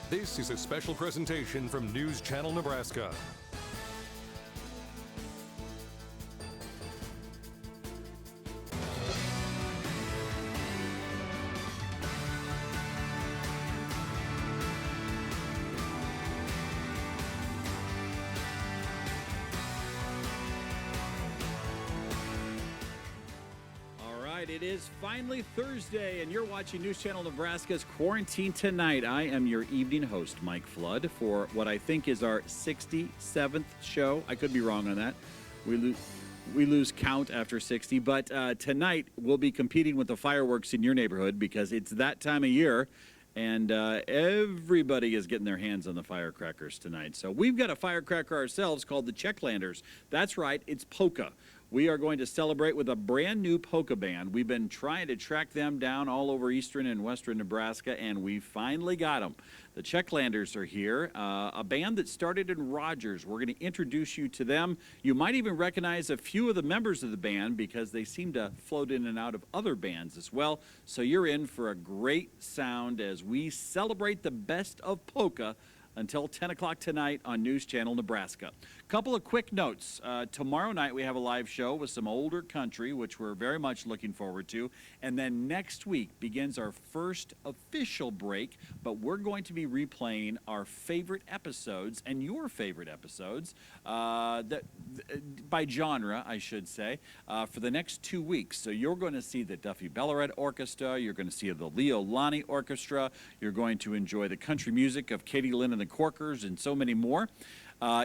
This is a special presentation from News Channel Nebraska. It is finally Thursday, and you're watching News Channel Nebraska's Quarantine Tonight. I am your evening host, Mike Flood, for what I think is our 67th show. I could be wrong on that. We lose count after 60, but tonight we'll be competing with the fireworks in your neighborhood because it's that time of year, and everybody is getting their hands on the firecrackers tonight. So we've got a firecracker ourselves called the Czechlanders. That's right, it's polka. We are going to celebrate with a brand new polka band. We've been trying to track them down all over eastern and western Nebraska, and we finally got them. The Czechlanders are here, a band that started in Rogers. We're going to introduce you to them. You might even recognize a few of the members of the band because they seem to float in and out of other bands as well. So you're in for a great sound as we celebrate the best of polka until 10 o'clock tonight on News Channel Nebraska. Couple of quick notes. Tomorrow night we have a live show with some older country, which we're very much looking forward to. And then next week begins our first official break, but we're going to be replaying our favorite episodes and your favorite episodes by genre, I should say, for the next 2 weeks. So you're going to see the Duffy Bellared Orchestra, you're going to see the Leo Lonnie Orchestra, you're going to enjoy the country music of Katie Lynn and the Corkers, and so many more.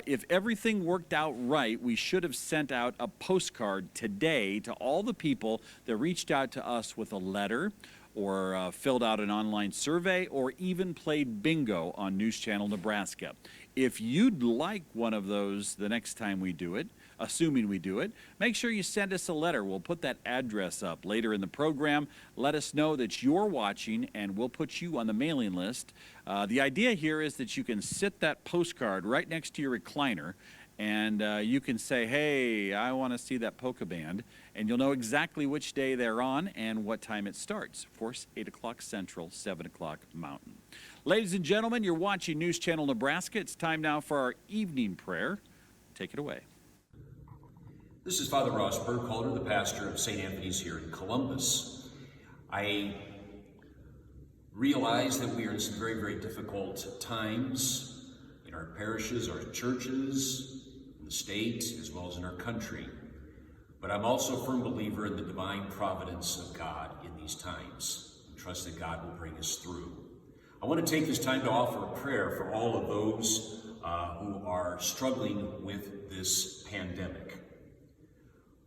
If everything worked out right, we should have sent out a postcard today to all the people that reached out to us with a letter or filled out an online survey or even played bingo on News Channel Nebraska. If you'd like one of those the next time we do it, assuming we do it, make sure you send us a letter. We'll put that address up later in the program. Let us know that you're watching, and we'll put you on the mailing list. The idea here is that you can sit that postcard right next to your recliner, and you can say, hey, I want to see that polka band, and you'll know exactly which day they're on and what time it starts. Of course, 8 o'clock Central, 7 o'clock Mountain. Ladies and gentlemen, you're watching News Channel Nebraska. It's time now for our evening prayer. Take it away. This is Father Ross Burkhalter, the pastor of St. Anthony's here in Columbus. I realize that we are in some very, very difficult times in our parishes, our churches, in the state, as well as in our country. But I'm also a firm believer in the divine providence of God in these times, and trust that God will bring us through. I want to take this time to offer a prayer for all of those who are struggling with this pandemic.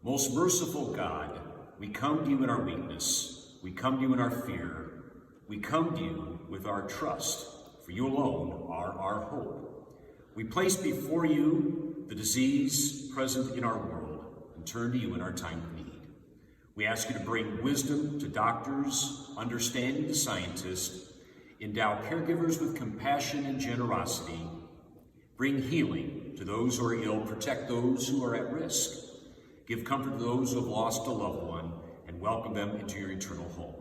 Most merciful God, we come to you in our weakness. We come to you in our fear. We come to you with our trust, for you alone are our hope. We place before you the disease present in our world and turn to you in our time of need. We ask you to bring wisdom to doctors, understanding to scientists, endow caregivers with compassion and generosity, bring healing to those who are ill, protect those who are at risk. Give comfort to those who have lost a loved one, and welcome them into your eternal home.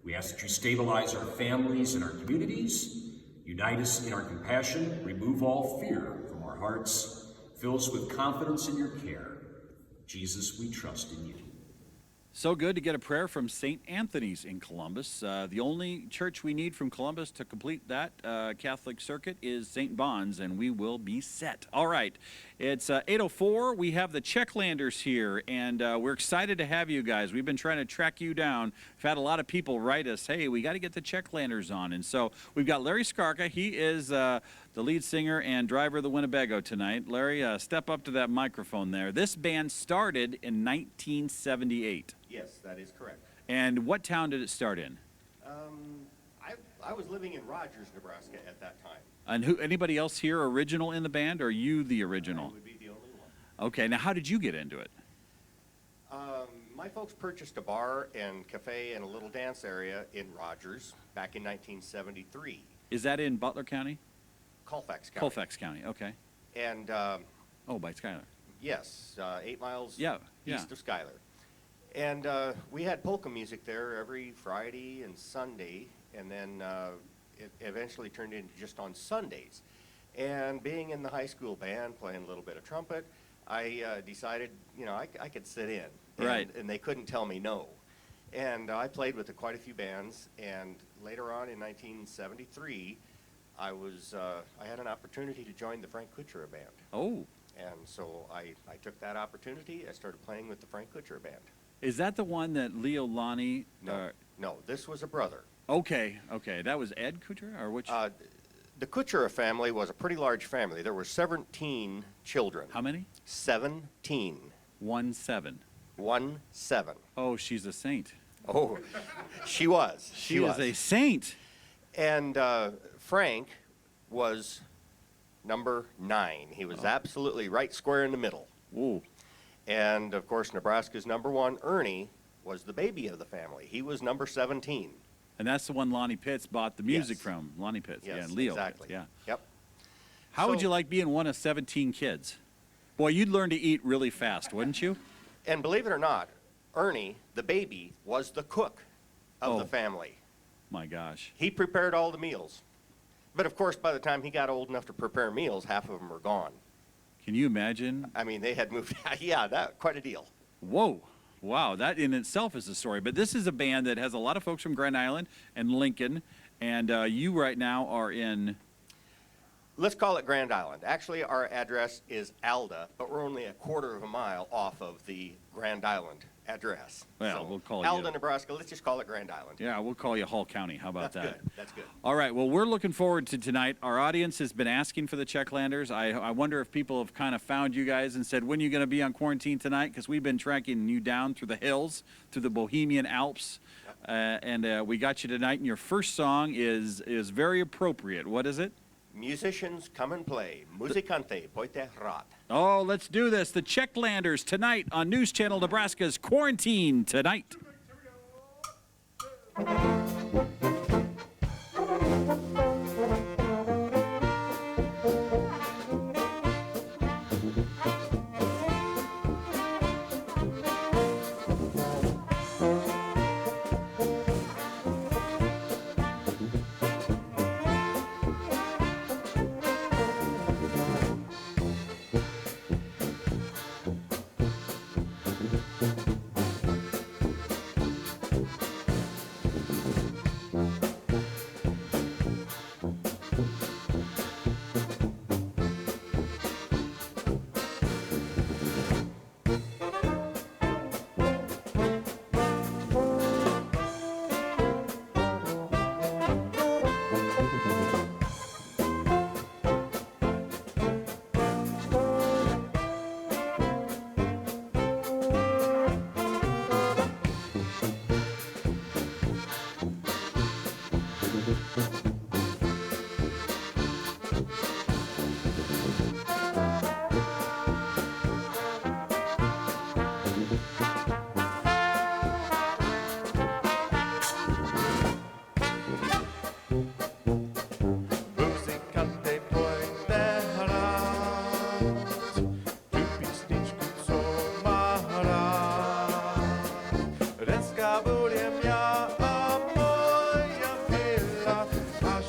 We ask that you stabilize our families and our communities, unite us in our compassion, remove all fear from our hearts, fill us with confidence in your care. Jesus, we trust in you. So good to get a prayer from St. Anthony's in Columbus. The only church we need from Columbus to complete that Catholic circuit is St. Bon's, and we will be set. All right, it's 8:04. We have the Czechlanders here, and we're excited to have you guys. We've been trying to track you down. We've had a lot of people write us, hey, we got to get the Czechlanders on. And so we've got Larry Skarka. He is the lead singer and driver of the Winnebago tonight. Larry, step up to that microphone there. This band started in 1978. Yes, that is correct. And what town did it start in? I was living in Rogers, Nebraska at that time. And anybody else here original in the band, or are you the original? I would be the only one. Okay, now how did you get into it? My folks purchased a bar and cafe and a little dance area in Rogers back in 1973. Is that in Butler County? Colfax County. Colfax County, okay. And by Schuyler. yes, 8 miles east of Schuyler. And we had polka music there every Friday and Sunday, and then it eventually turned into just on Sundays. And being in the high school band, playing a little bit of trumpet, I decided, I could sit in. Right. And they couldn't tell me no. And I played with quite a few bands. And later on in 1973, I had an opportunity to join the Frank Kuchera Band. Oh. And so I took that opportunity. I started playing with the Frank Kuchera Band. Is that the one that Leo Lonnie? No, this was a brother. Okay. That was Ed Kuchera, or which? The Kuchera family was a pretty large family. There were 17 children. How many? 17. 17. 17. Oh, she's a saint. Oh, she was. She was a saint. And Frank was number 9. He was absolutely right square in the middle. Ooh. And, of course, Nebraska's number 1, Ernie, was the baby of the family. He was number 17. And that's the one Lonnie Pitts bought the music Yes. from. Lonnie Pitts. Yes, Yeah, Leo. exactly. Pitts, yeah. Yep. How would So- you like being one of 17 kids? Boy, you'd learn to eat really fast, wouldn't you? And believe it or not, Ernie, the baby, was the cook of the Oh. family. My gosh. He prepared all the meals. But, of course, by the time he got old enough to prepare meals, half of them were gone. Can you imagine? I mean, they had moved. Yeah, that quite a deal. Whoa. Wow, that in itself is a story. But this is a band that has a lot of folks from Grand Island and Lincoln, and you right now are in... Let's call it Grand Island. Actually, our address is Alda, but we're only a quarter of a mile off of the Grand Island address. Well, we'll call Alda, you- Nebraska. Let's just call it Grand Island. Yeah, we'll call you Hall County. How about That's that? good. That's good. All right, well, we're looking forward to tonight. Our audience has been asking for the Czechlanders. I wonder if people have kind of found you guys and said, when are you going to be on quarantine tonight? Because we've been tracking you down through the hills, through the Bohemian Alps. And we got you tonight, and your first song is very appropriate. What is it? Musicians, come and play. Musicante, poite rat. Oh, let's do this. The Czechlanders tonight on News Channel Nebraska's Quarantine Tonight. Muzikante pojďte hrát, tu písničku, co má hrát. Dneska budem já a moja chvíla, a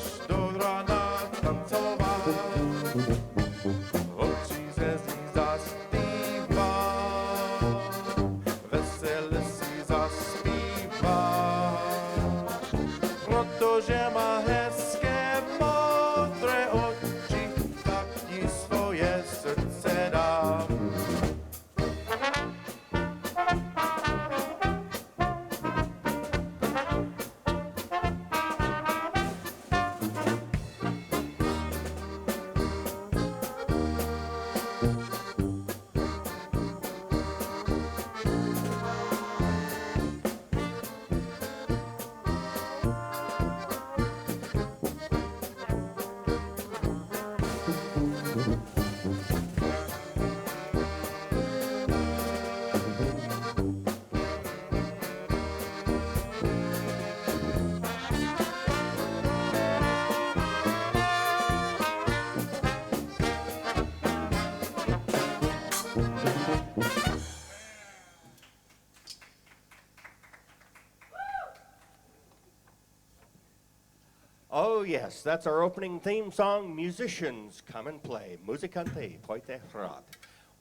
yes, that's our opening theme song, Musicians Come and Play. Musicante Poite Hrat.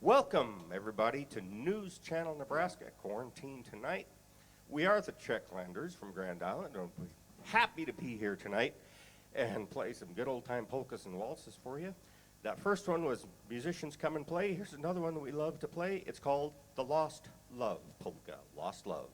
Welcome, everybody, to News Channel Nebraska, Quarantine Tonight. We are the Czechlanders from Grand Island, and we're happy to be here tonight and play some good old-time polkas and waltzes for you. That first one was Musicians Come and Play. Here's another one that we love to play. It's called the Lost Love Polka, Lost Love.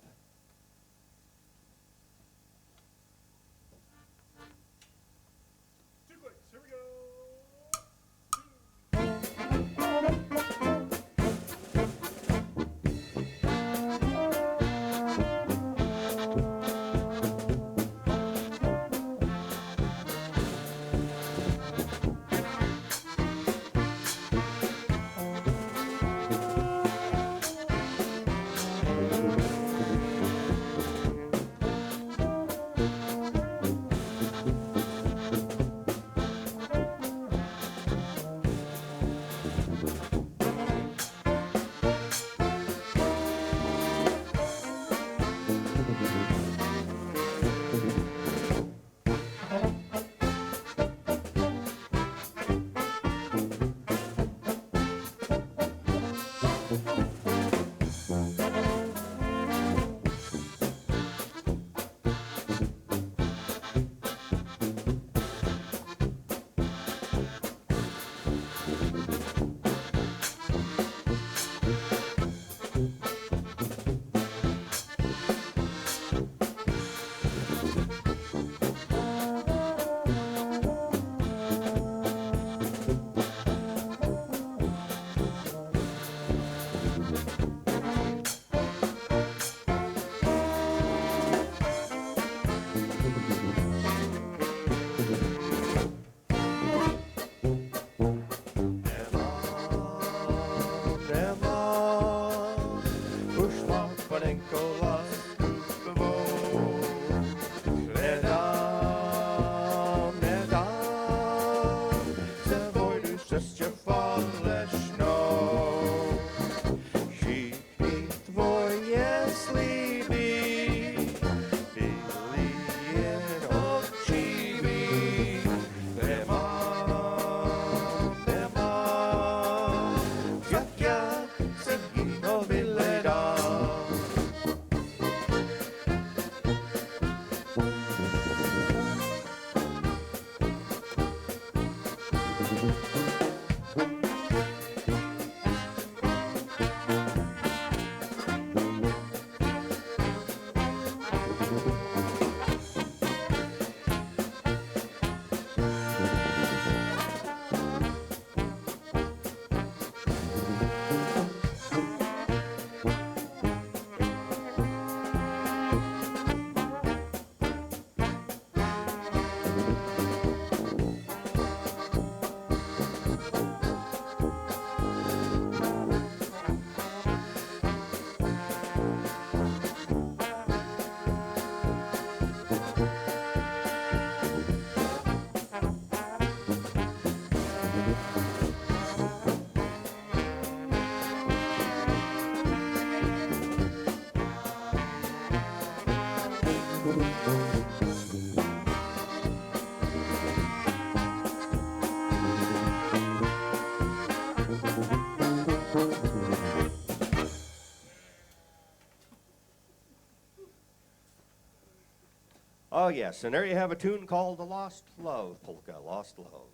Oh, yes, and there you have a tune called the Lost Love Polka, Lost Love.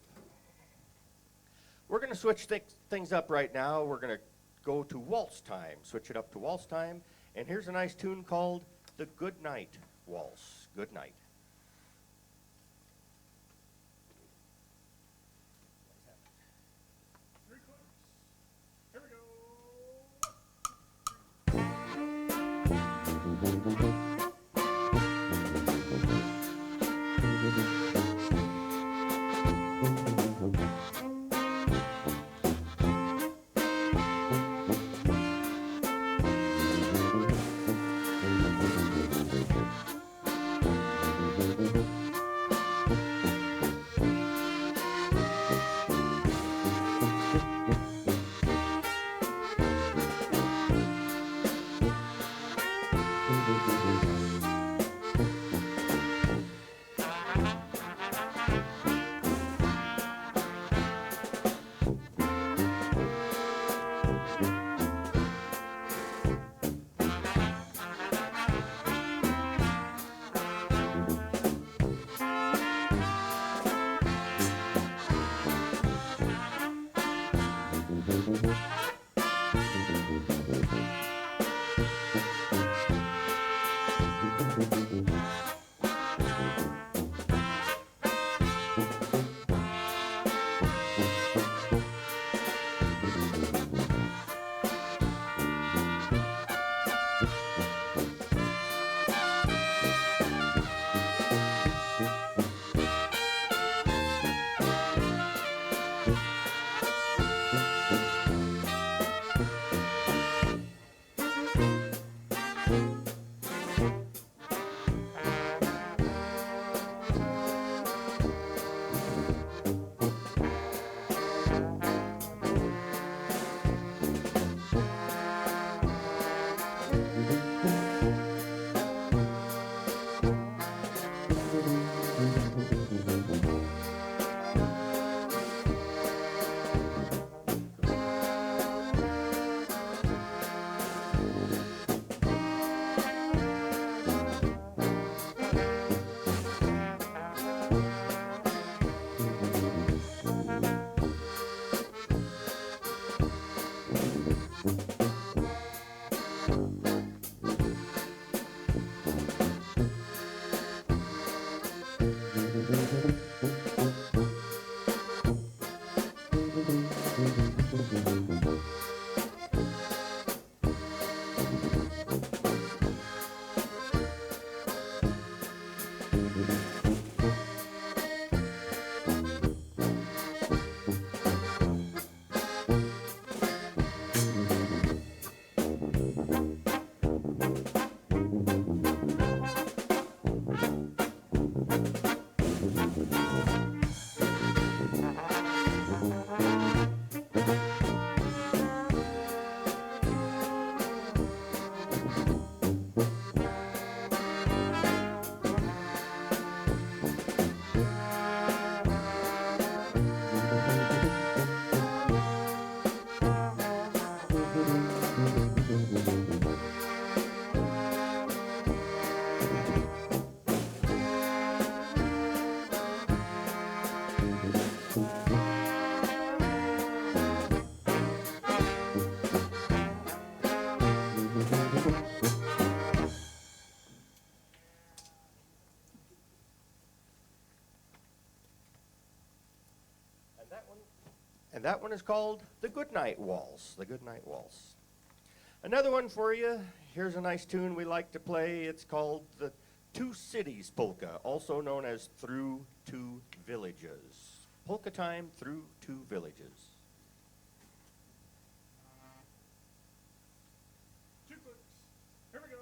We're going to switch things up right now. We're going to go to waltz time, switch it up to waltz time, and here's a nice tune called the Good Night Waltz. Good night. And that one is called the Goodnight Waltz. The Goodnight Waltz. Another one for you. Here's a nice tune we like to play. It's called the Two Cities Polka, also known as Through Two Villages. Polka time through two villages. Two clicks. Here we go.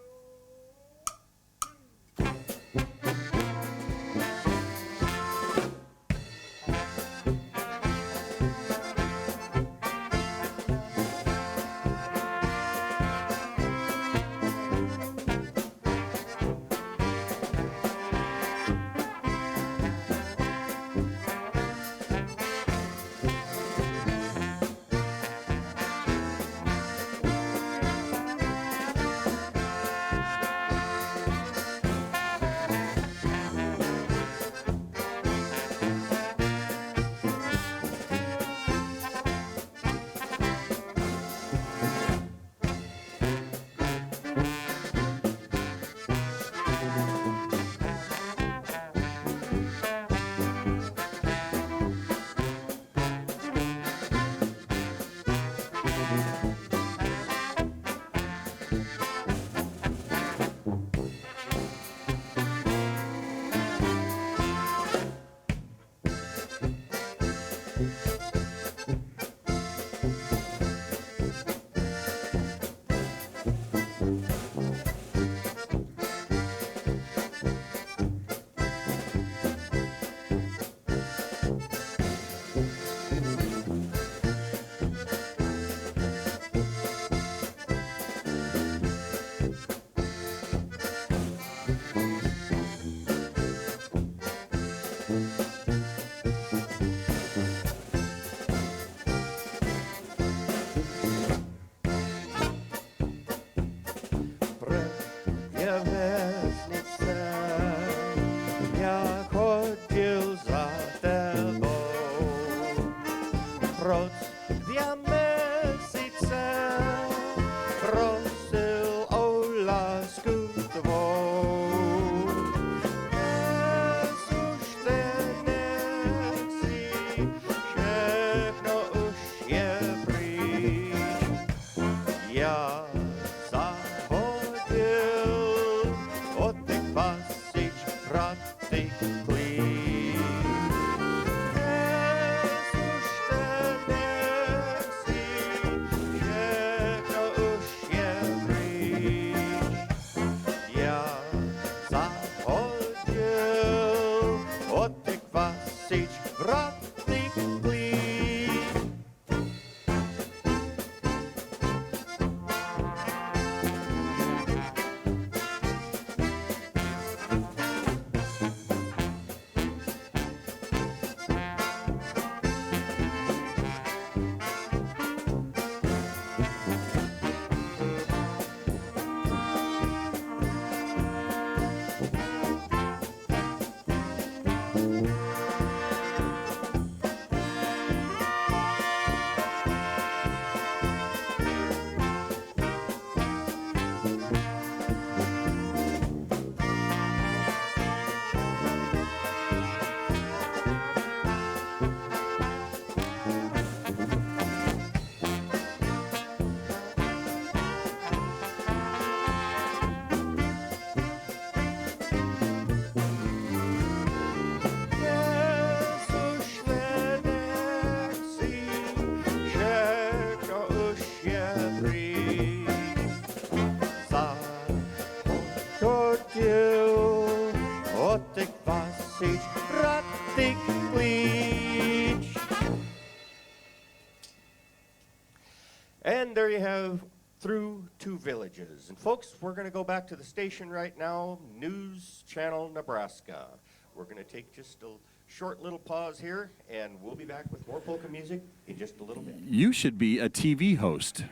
And there you have Through Two Villages. And folks, we're going to go back to the station right now, News Channel Nebraska. We're going to take just a short little pause here, and we'll be back with more polka music in just a little bit. You should be a TV host.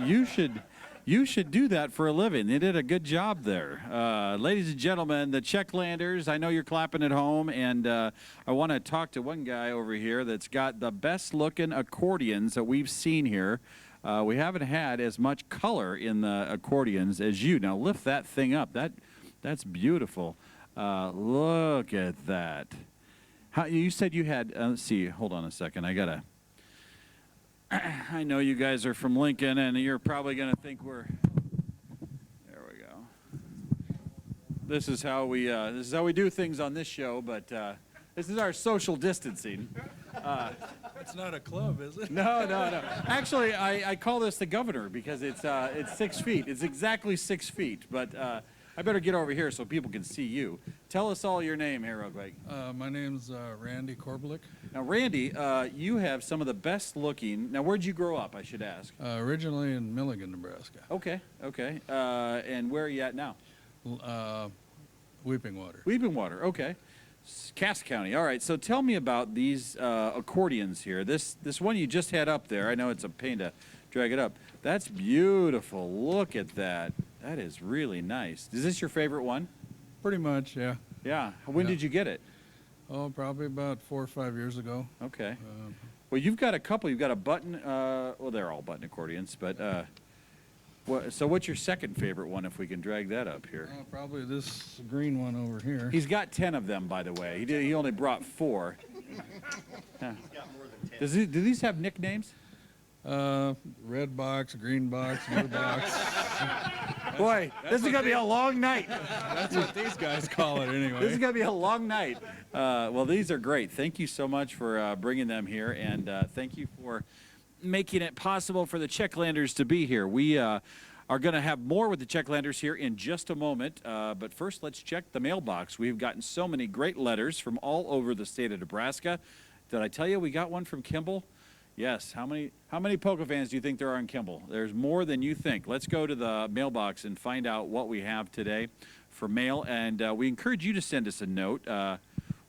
You should You should do that for a living. They did a good job there. Ladies and gentlemen, the Czechlanders, I know you're clapping at home, and I want to talk to one guy over here that's got the best-looking accordions that we've seen here. We haven't had as much color in the accordions as you. Now, lift that thing up. That's beautiful. Look at that. You said you had, let's see, hold on a second. I know you guys are from Lincoln, and you're probably going to think there we go. This is how we do things on this show, but this is our social distancing. It's not a club, is it? No. Actually, I call this the governor because it's 6 feet. It's exactly 6 feet, but I better get over here so people can see you. Tell us all your name here real quick. My name's Randy Korblik. Now, Randy, you have some of the best looking. Now, where'd you grow up, I should ask? Originally in Milligan, Nebraska. Okay. And where are you at now? Weeping Water. Weeping Water, okay. Cass County. All right, so tell me about these accordions here. This one you just had up there, I know it's a pain to drag it up. That's beautiful. Look at that. That is really nice. Is this your favorite one? Pretty much, yeah. Yeah. When did you get it? Oh, probably about 4 or 5 years ago. Okay. Well, you've got a couple. You've got a button. Well, they're all button accordions, but so what's your second favorite one, if we can drag that up here? Probably this green one over here. He's got 10 of them, by the way. He only brought 4. He's got more than 10. Do these have nicknames? Red box, green box, blue box. Boy, this is going to be a long night. That's what these guys call it anyway. This is going to be a long night. Well, these are great. Thank you so much for bringing them here, and thank you for making it possible for the Czechlanders to be here. We are going to have more with the Czechlanders here in just a moment, but first let's check the mailbox. We've gotten so many great letters from all over the state of Nebraska. Did I tell you we got one from Kimball? Yes. How many polka fans do you think there are in Kimball? There's more than you think. Let's go to the mailbox and find out what we have today for mail, and we encourage you to send us a note.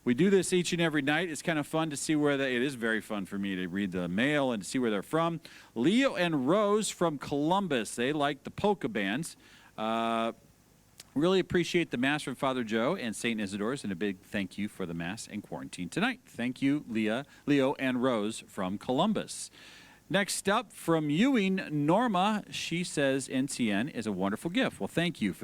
We do this each and every night. It's kind of fun to see it is very fun for me to read the mail and see where they're from. Leo and Rose from Columbus. They like the polka bands. Really appreciate the Mass from Father Joe and St. Isidore's, and a big thank you for the Mass and quarantine tonight. Thank you, Leo and Rose from Columbus. Next up, from Ewing, Norma, she says NCN is a wonderful gift. Well, thank you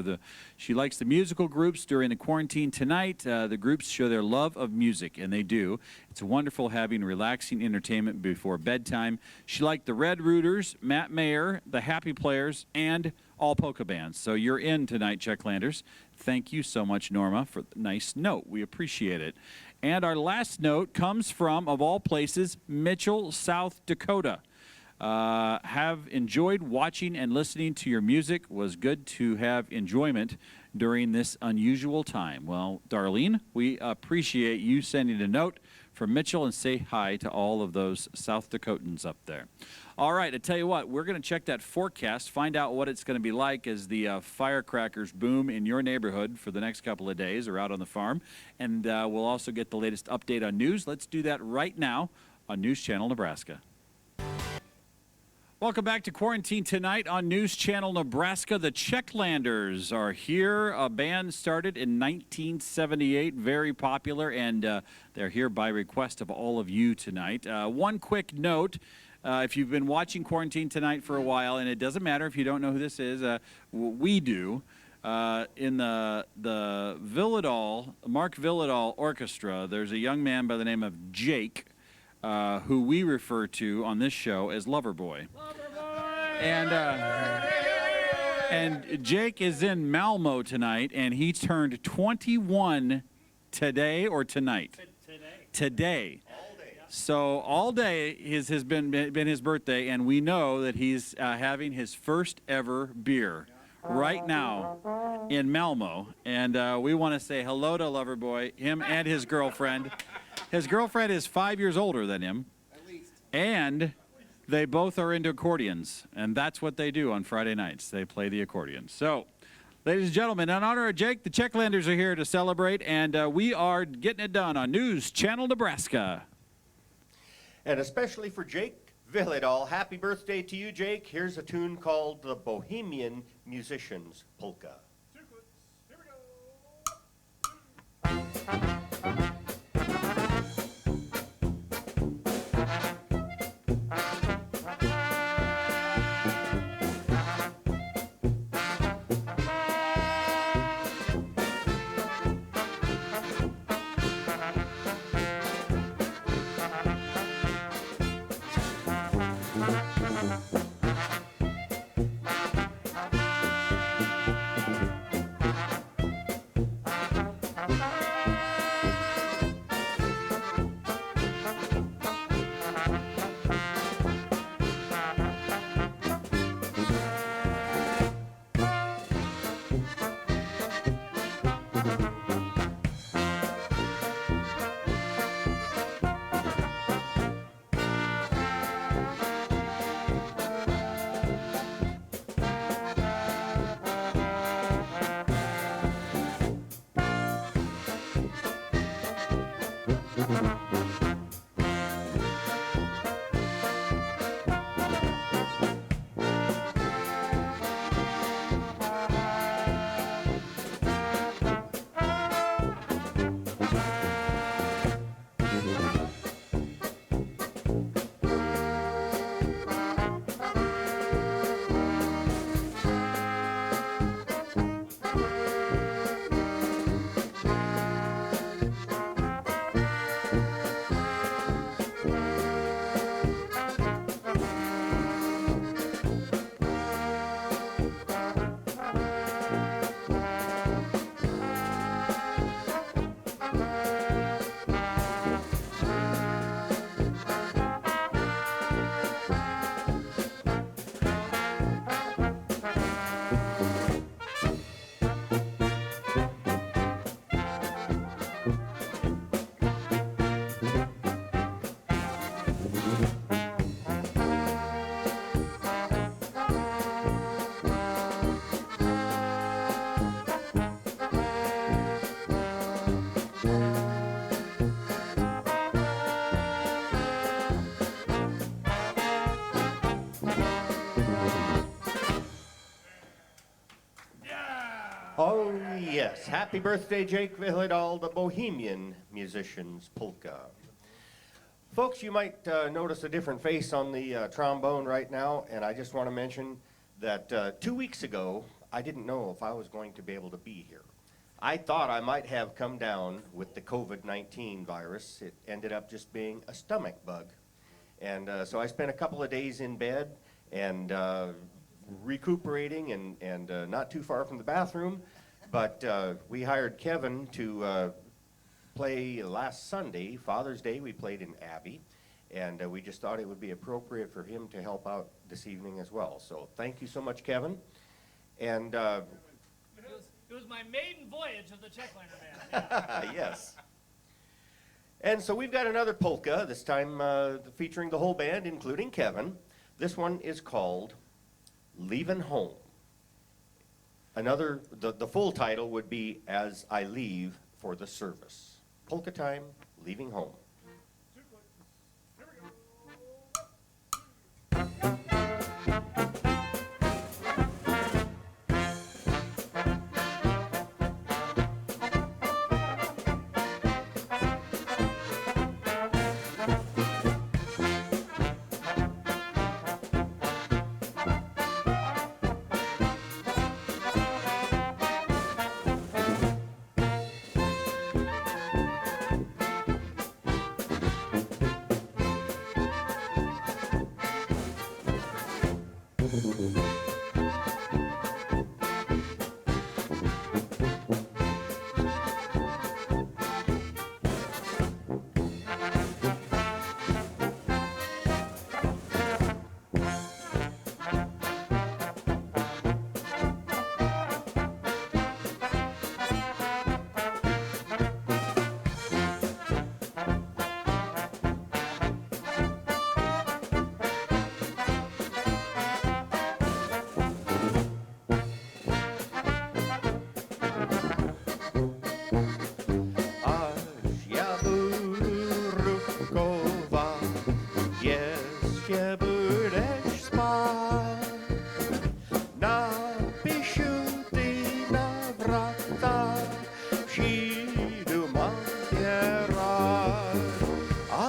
she likes the musical groups during the quarantine tonight. The groups show their love of music, and they do. It's wonderful having relaxing entertainment before bedtime. She liked the Red Rooters, Matt Mayer, the Happy Players, and all polka bands. So you're in tonight, Czechlanders. Thank you so much, Norma, for the nice note. We appreciate it. And our last note comes from, of all places, Mitchell, South Dakota. Have enjoyed watching and listening to your music. Was good to have enjoyment during this unusual time. Well, Darlene, we appreciate you sending a note from Mitchell, and say hi to all of those South Dakotans up there. All right, I tell you what, we're going to check that forecast, find out what it's going to be like as the firecrackers boom in your neighborhood for the next couple of days or out on the farm. And we'll also get the latest update on news. Let's do that right now on News Channel Nebraska. Welcome back to Quarantine Tonight on News Channel Nebraska. The Czechlanders are here. A band started in 1978, very popular, and they're here by request of all of you tonight. One quick note, if you've been watching Quarantine Tonight for a while, and it doesn't matter if you don't know who this is, we do. In the Mark Villadal Orchestra, there's a young man by the name of Jake, who we refer to on this show as Loverboy. And Jake is in Malmo tonight, and he turned 21 today or tonight? Today. All day. So all day has been his birthday, and we know that he's having his first ever beer right now in Malmo. And we want to say hello to Loverboy, him and his girlfriend. His girlfriend is 5 years older than him, and they both are into accordions, and that's what they do on Friday nights. They play the accordion. So, ladies and gentlemen, in honor of Jake, the Czechlanders are here to celebrate, and we are getting it done on News Channel Nebraska. And especially for Jake, Villedal. Happy birthday to you, Jake. Here's a tune called the Bohemian Musicians Polka. Two clicks. Here we go. Oh, yes. Happy birthday, Jake Villedal, the Bohemian Musicians Polka. Folks, you might notice a different face on the trombone right now, and I just want to mention that 2 weeks ago, I didn't know if I was going to be able to be here. I thought I might have come down with the COVID-19 virus. It ended up just being a stomach bug. And so I spent a couple of days in bed and recuperating and not too far from the bathroom. But we hired Kevin to play last Sunday, Father's Day. We played in Abbey. And we just thought it would be appropriate for him to help out this evening as well. So thank you so much, Kevin. And It was my maiden voyage of the Czechlander band. yes. And so we've got another polka, this time featuring the whole band, including Kevin. This one is called Leavin' Home. The full title would be As I Leave for the Service. Polka time, Leaving Home. Two clicks. Here we go.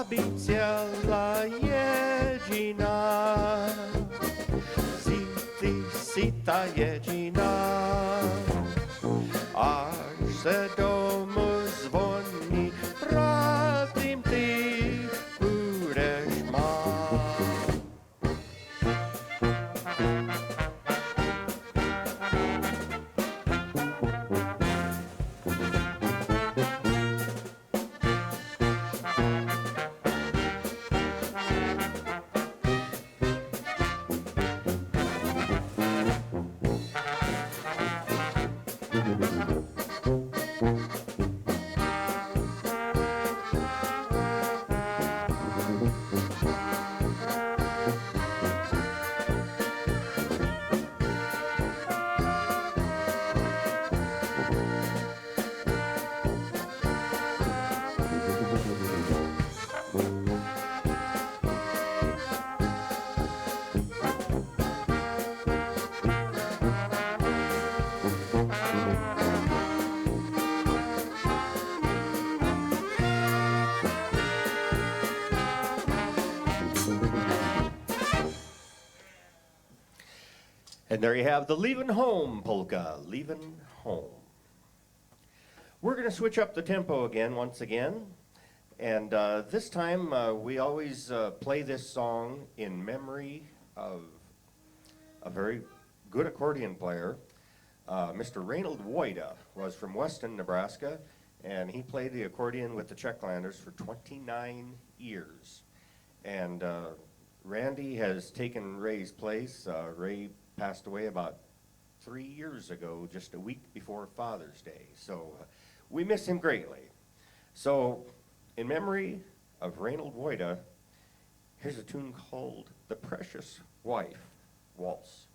bidziela jedzina. Sita jedzina. Aż se domu dzwoni, razem ty budeš má. And there you have the Leavin' Home polka, Leavin' Home. We're going to switch up the tempo again, once again. And this time we always play this song in memory of a very good accordion player. Mr. Reynold Wojda was from Weston, Nebraska, and he played the accordion with the Czechlanders for 29 years. And Randy has taken Ray's place. Ray passed away about 3 years ago, just a week before Father's Day. So we miss him greatly. So in memory of Reynold Wojda, here's a tune called The Precious Wife Waltz.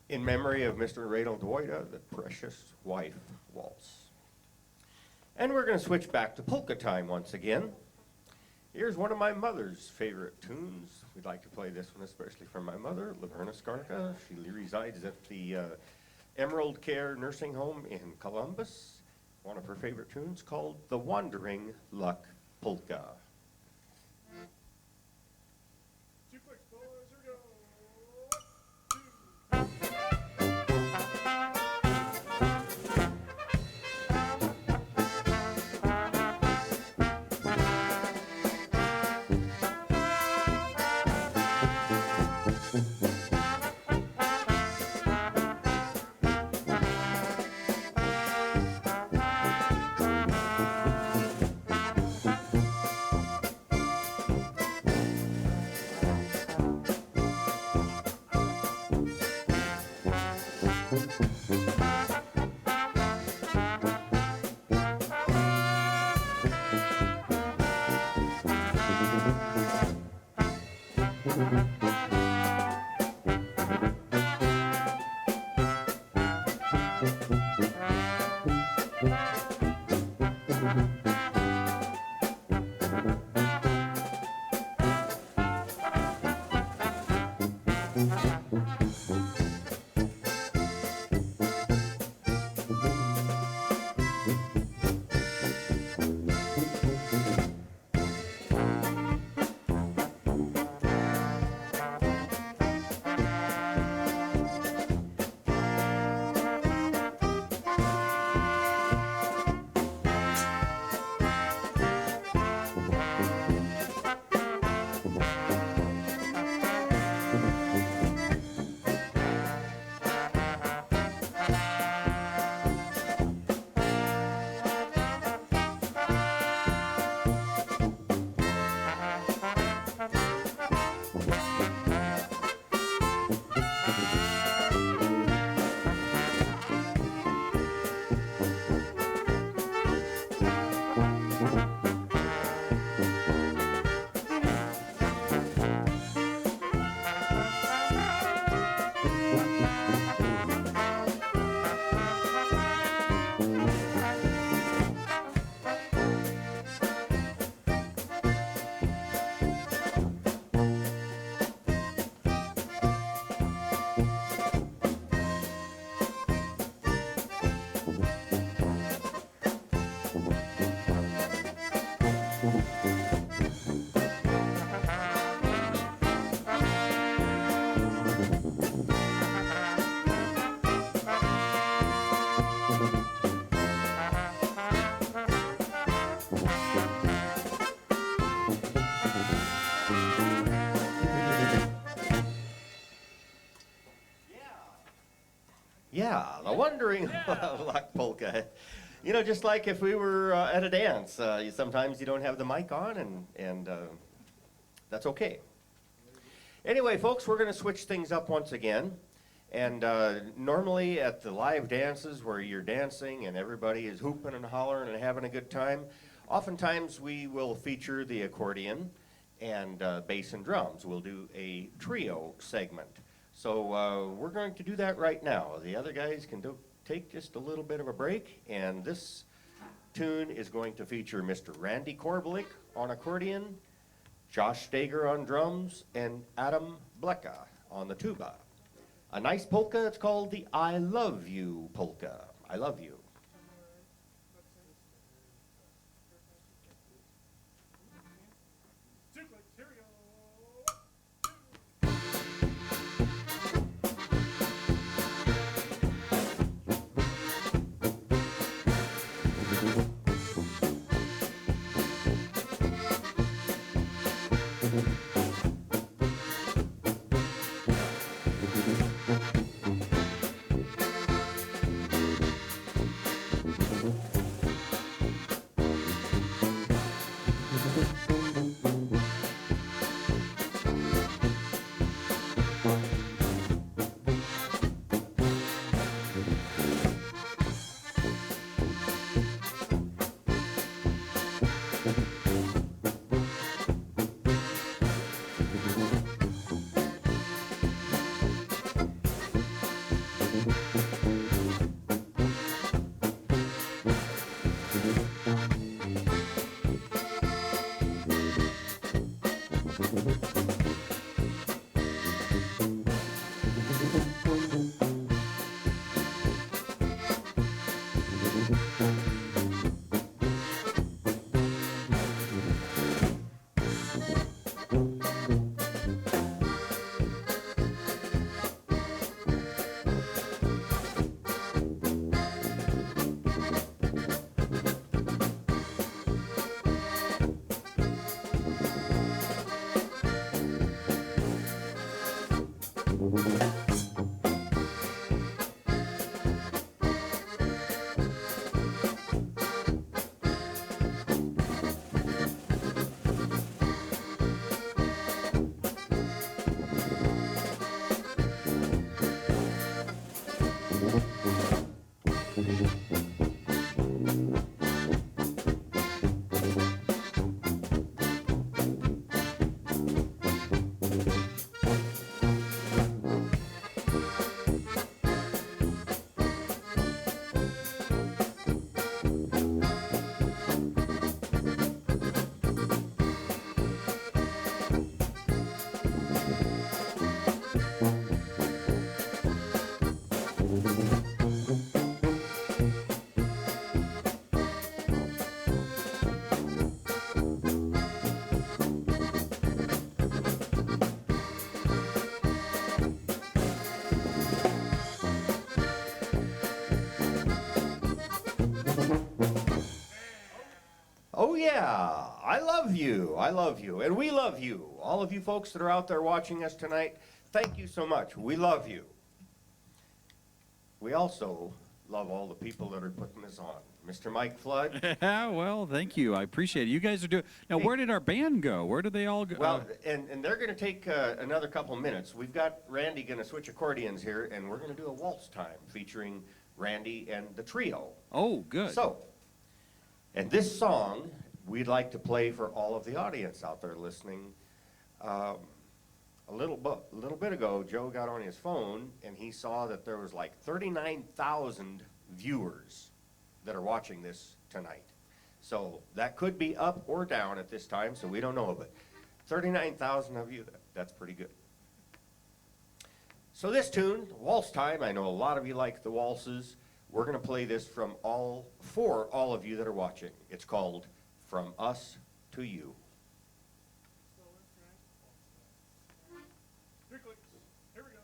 In memory of Mr. Reynold Wojda, The Precious Wife Waltz. And we're going to switch back to polka time once again. Here's one of my mother's favorite tunes. We'd like to play this one especially for my mother, Laverna Skarka. She resides at the Emerald Care Nursing Home in Columbus. One of her favorite tunes called The Wandering Luck Polka. Two clicks, boys, here we go. Yeah, the Wandering Luck Polka. You know, just like if we were at a dance, sometimes you don't have the mic on, and that's okay. Anyway, folks, we're going to switch things up once again. And normally at the live dances where you're dancing and everybody is hooping and hollering and having a good time, oftentimes we will feature the accordion and bass and drums. We'll do a trio segment. So we're going to do that right now. The other guys can take just a little bit of a break, and this tune is going to feature Mr. Randy Korbalik on accordion, Josh Stager on drums, and Adam Blecka on the tuba. A nice polka. It's called the I Love You polka. I love you. Here we go. Oh yeah, I love you. I love you. And we love you. All of you folks that are out there watching us tonight, thank you so much. We love you. We also love all the people that are putting this on. Mr. Mike Flood. Well, thank you. I appreciate it. You guys are doing. Now, where did our band go? Where did they all go? Well, and they're going to take another couple minutes. We've got Randy going to switch accordions here, and we're going to do a waltz time featuring Randy and the trio. Oh, good. So, and this song we'd like to play for all of the audience out there listening. A little bit ago, Joe got on his phone and he saw that there was like 39,000 viewers that are watching this tonight. So that could be up or down at this time, so we don't know, but 39,000 of you, that's pretty good. So this tune, Waltz Time, I know a lot of you like the waltzes. We're going to play this for all of you that are watching. It's called From Us to You. Three clicks. Here we go.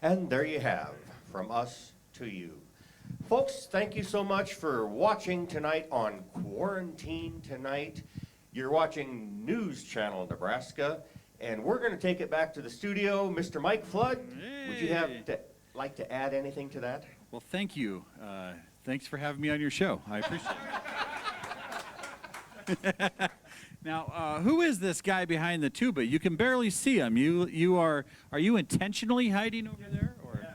And there you have, From Us to You. Folks, thank you so much for watching tonight on Quarantine Tonight. You're watching News Channel Nebraska, and we're going to take it back to the studio. Mr. Mike Flood, would you like to add anything to that? Well, thank you. Thanks for having me on your show. I appreciate it. Now, who is this guy behind the tuba? You can barely see him. Are you intentionally hiding over there? Or? Get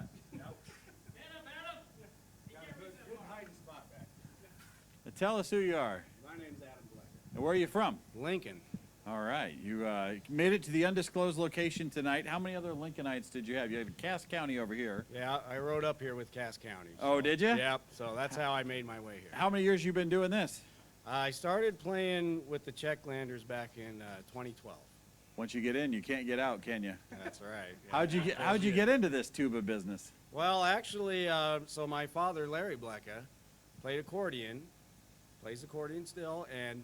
him, Tell us who you are. My name's Adam Black. And where are you from? Lincoln. All right. You made it to the undisclosed location tonight. How many other Lincolnites did you have? You have Cass County over here. Yeah, I rode up here with Cass County. Oh, did you? Yep, so that's how I made my way here. How many years you been doing this? I started playing with the Czechlanders back in 2012. Once you get in, you can't get out, can you? That's right. Yeah. How'd you get into this tuba business? Well, actually, so my father, Larry Blecka, played accordion, plays accordion still, and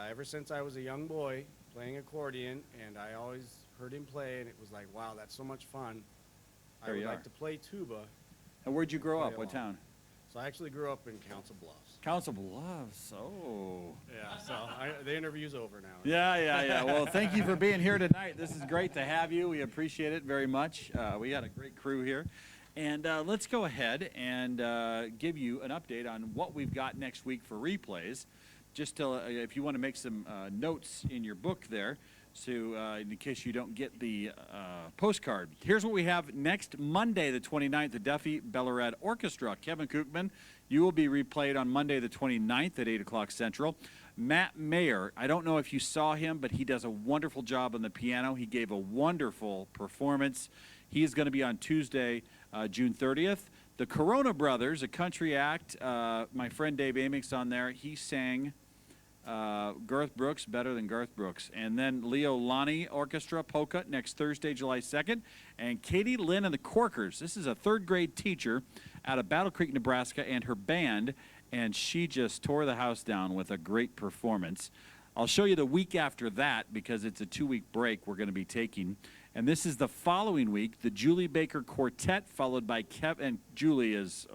ever since I was a young boy playing accordion, and I always heard him play, and it was like, wow, that's so much fun. I would like to play tuba. And where'd you grow up? Play What along. town? So I actually grew up in Council Bluffs. Council Bluffs. Oh. Yeah, so the interview's over now. Yeah. Well, thank you for being here tonight. This is great to have you. We appreciate it very much. We got a great crew here. And let's go ahead and give you an update on what we've got next week for replays. Just to, if you want to make some notes in your book there, so in case you don't get the postcard. Here's what we have next Monday, the 29th, the Duffy Bellarette Orchestra. Kevin Kookman, you will be replayed on Monday, the 29th at 8 o'clock Central. Matt Mayer, I don't know if you saw him, but he does a wonderful job on the piano. He gave a wonderful performance. He is going to be on Tuesday, June 30th. The Corona Brothers, a country act, my friend Dave Amick's on there. He sang Garth Brooks, Better Than Garth Brooks. And then Leo Lonnie Orchestra, Polka, next Thursday, July 2nd. And Katie Lynn and the Corkers. This is a third-grade teacher out of Battle Creek, Nebraska, and her band, and she just tore the house down with a great performance. I'll show you the week after that because it's a 2-week break we're going to be taking. And this is the following week, the Julie Baker Quartet, followed by Kevin. And Julie is,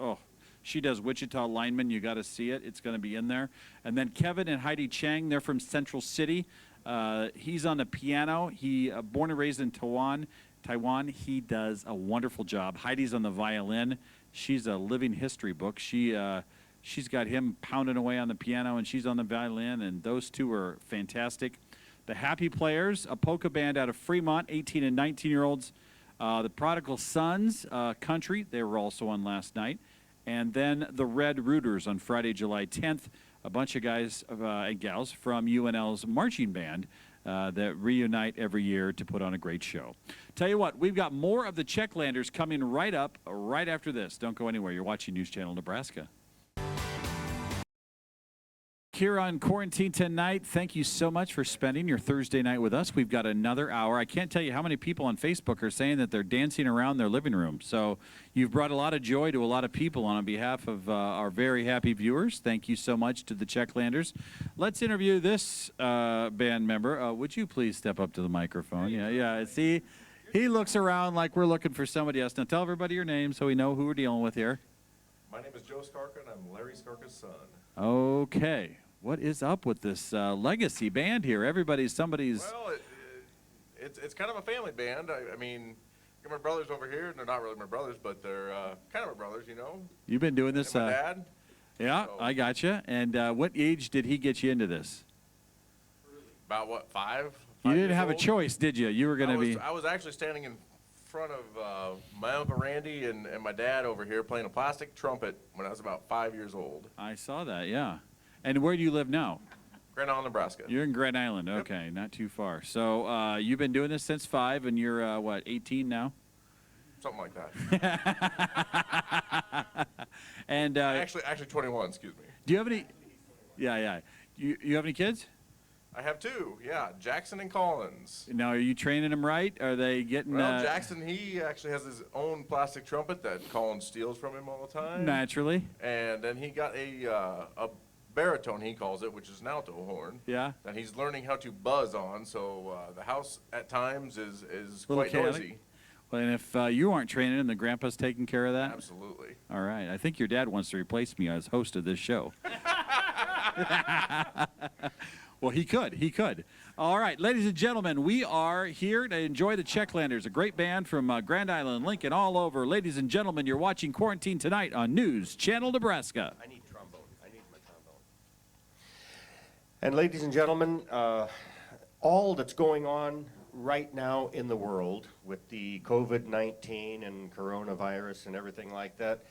she does Wichita Lineman. You got to see it. It's going to be in there. And then Kevin and Heidi Chang, they're from Central City. He's on the piano. He born and raised in Taiwan. He does a wonderful job. Heidi's on the violin. She's a living history book. She's got him pounding away on the piano, and she's on the violin, and those two are fantastic. The Happy Players, a polka band out of Fremont, 18 and 19-year-olds. The Prodigal Sons, country, they were also on last night. And then the Red Rooters on Friday, July 10th, a bunch of guys and gals from UNL's marching band that reunite every year to put on a great show. Tell you what, we've got more of the Czechlanders coming right up right after this. Don't go anywhere. You're watching News Channel Nebraska. Here on Quarantine Tonight, thank you so much for spending your Thursday night with us. We've got another hour. I can't tell you how many people on Facebook are saying that they're dancing around their living room. So you've brought a lot of joy to a lot of people on behalf of our very happy viewers. Thank you so much to the Czechlanders. Let's interview this band member. Would you please step up to the microphone? Yeah. See, he looks around like we're looking for somebody else. Now tell everybody your name so we know who we're dealing with here. My name is Joe Skarka, and I'm Larry Skarka's son. Okay. What is up with this legacy band here? Everybody's somebody's. Well, it's kind of a family band. I mean, got my brothers over here, and they're not really my brothers, but they're kind of my brothers, you know. You've been doing this. And my dad. Yeah, so. I gotcha. And what age did he get you into this? About what, 5? You didn't have old? A choice, did you? You were going to be. I was actually standing in front of my Uncle Randy and my dad over here playing a plastic trumpet when I was about 5 years old. I saw that, yeah. And where do you live now? Grand Island, Nebraska. You're in Grand Island. Okay, Not too far. So you've been doing this since 5, and you're, what, 18 now? Something like that. And actually 21, excuse me. Do you have any? Yeah. You have any kids? I have 2, yeah, Jackson and Collins. Now, are you training them right? Are they getting? Well, Jackson, he actually has his own plastic trumpet that Collins steals from him all the time. Naturally. And then he got a baritone, he calls it, which is an alto horn. Yeah. That he's learning how to buzz on, so the house at times is quite chaotic. noisy. Well, and if you aren't training him, the grandpa's taking care of that? Absolutely. All right. I think your dad wants to replace me as host of this show. Well, he could. All right, ladies and gentlemen, we are here to enjoy the Czechlanders, a great band from Grand Island, Lincoln, all over. Ladies and gentlemen, you're watching Quarantine Tonight on News Channel Nebraska. I need trombone. I need my trombone. And ladies and gentlemen, all that's going on right now in the world with the COVID-19 and coronavirus and everything like that,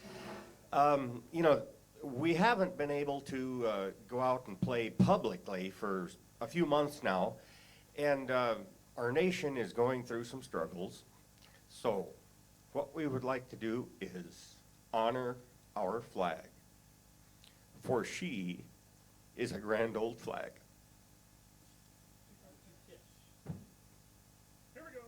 we haven't been able to go out and play publicly for a few months now, and our nation is going through some struggles. So what we would like to do is honor our flag, for she is a grand old flag. Here we go.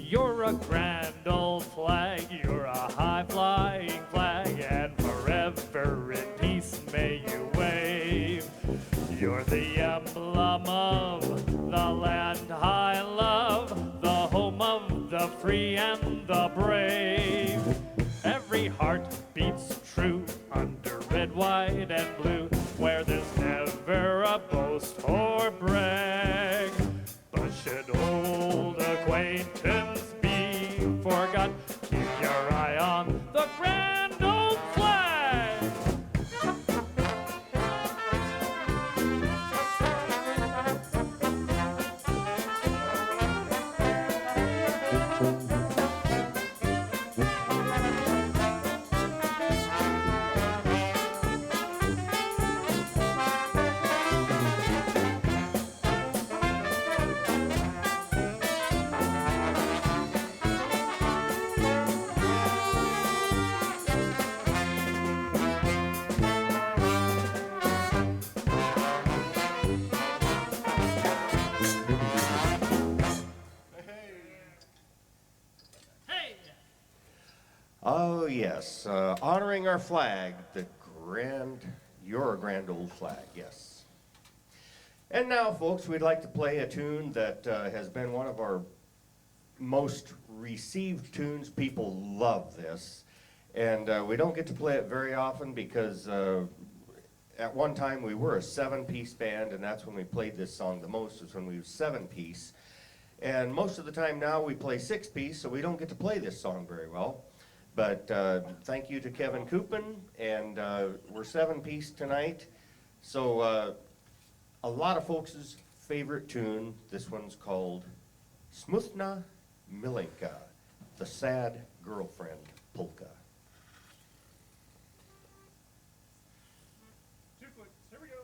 You're a grand old flag, you're a high-flying flag, and forever in peace may you wave. You're the emblem of the land I love, the home of the free and the brave. Every heart beats true under red, white, and blue, where there's never a boast or brag. But should old acquaintance be forgot, keep your eye on the grand old flag. Hey! Oh, yes. Honoring our flag, your grand old flag, yes. And now, folks, we'd like to play a tune that has been one of our most received tunes. People love this. And we don't get to play it very often because at one time we were a 7-piece band, and that's when we played this song the most, was when we were 7-piece. And most of the time now we play 6-piece, so we don't get to play this song very well. But thank you to Kevin Coopin, and we're 7-piece tonight. So a lot of folks' favorite tune, this one's called Smutna Milenka, the Sad Girlfriend Polka. Here we go.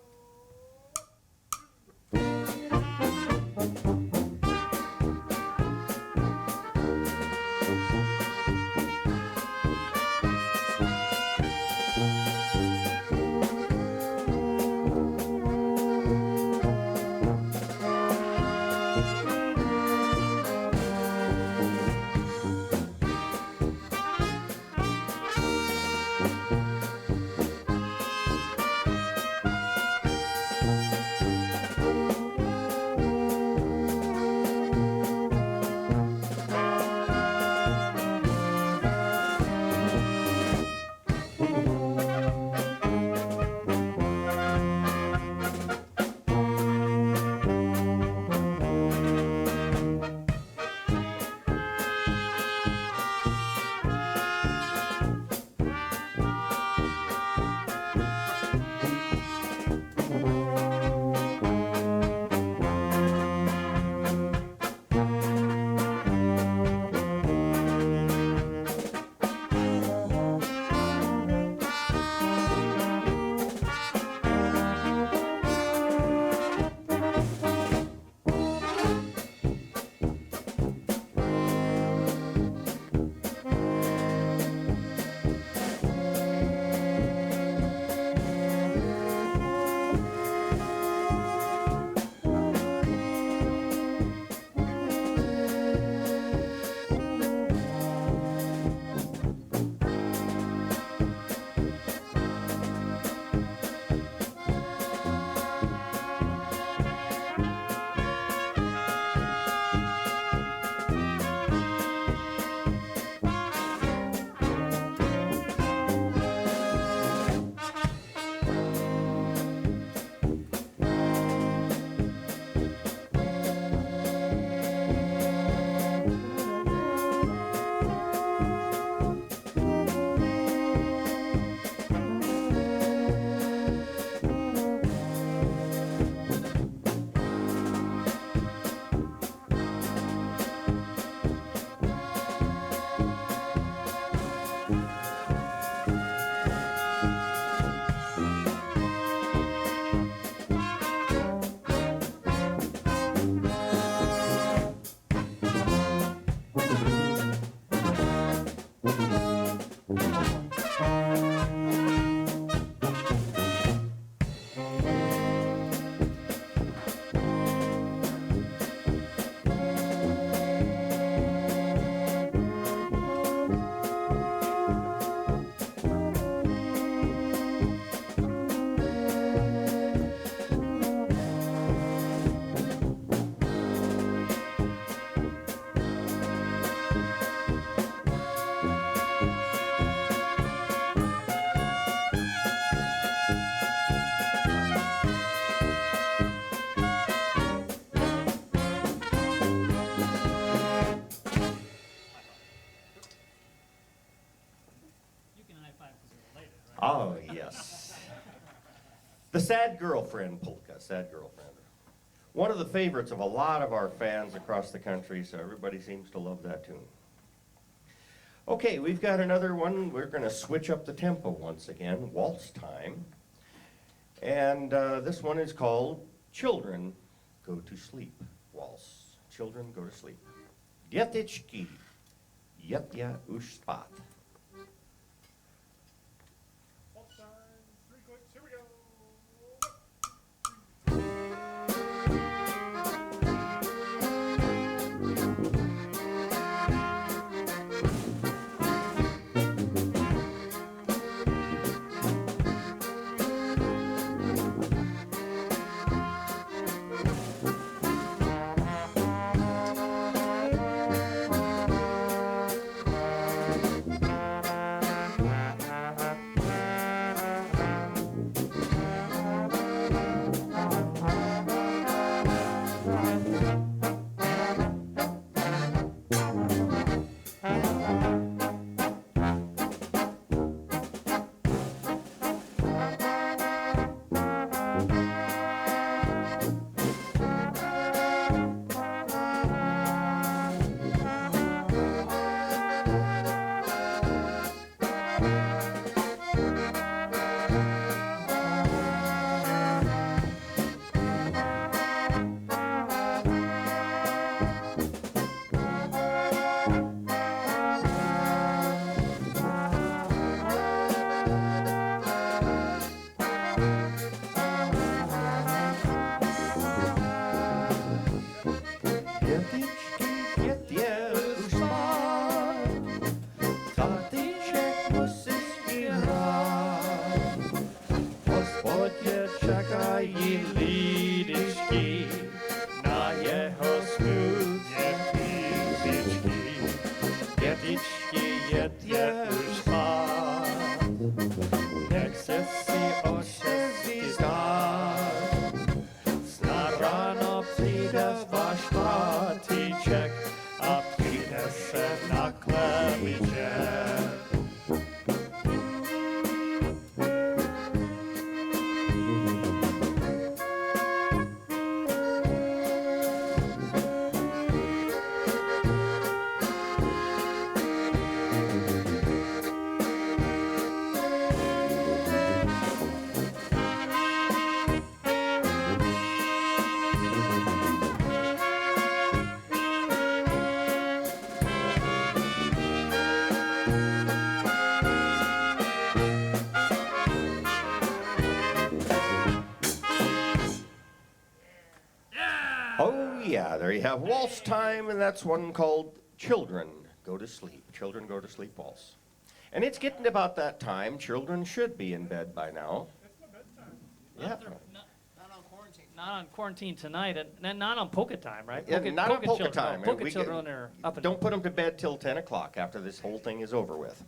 Oh, yes. The Sad Girlfriend polka, Sad Girlfriend. One of the favorites of a lot of our fans across the country, so everybody seems to love that tune. Okay, we've got another one. We're going to switch up the tempo once again, waltz time. And this one is called Children Go to Sleep Waltz. Children Go to Sleep. Dzieciczki, jedźcie już spać. Yeah, there you have waltz time, and that's one called Children Go to Sleep. Children Go to Sleep waltz. And it's getting about that time. Children should be in bed by now. It's my bedtime. Yeah. Not on quarantine. Not on quarantine tonight, and not on polka time, right? Yeah, not on polka time. No, polka children are up and don't put them to bed till 10 o'clock after this whole thing is over with.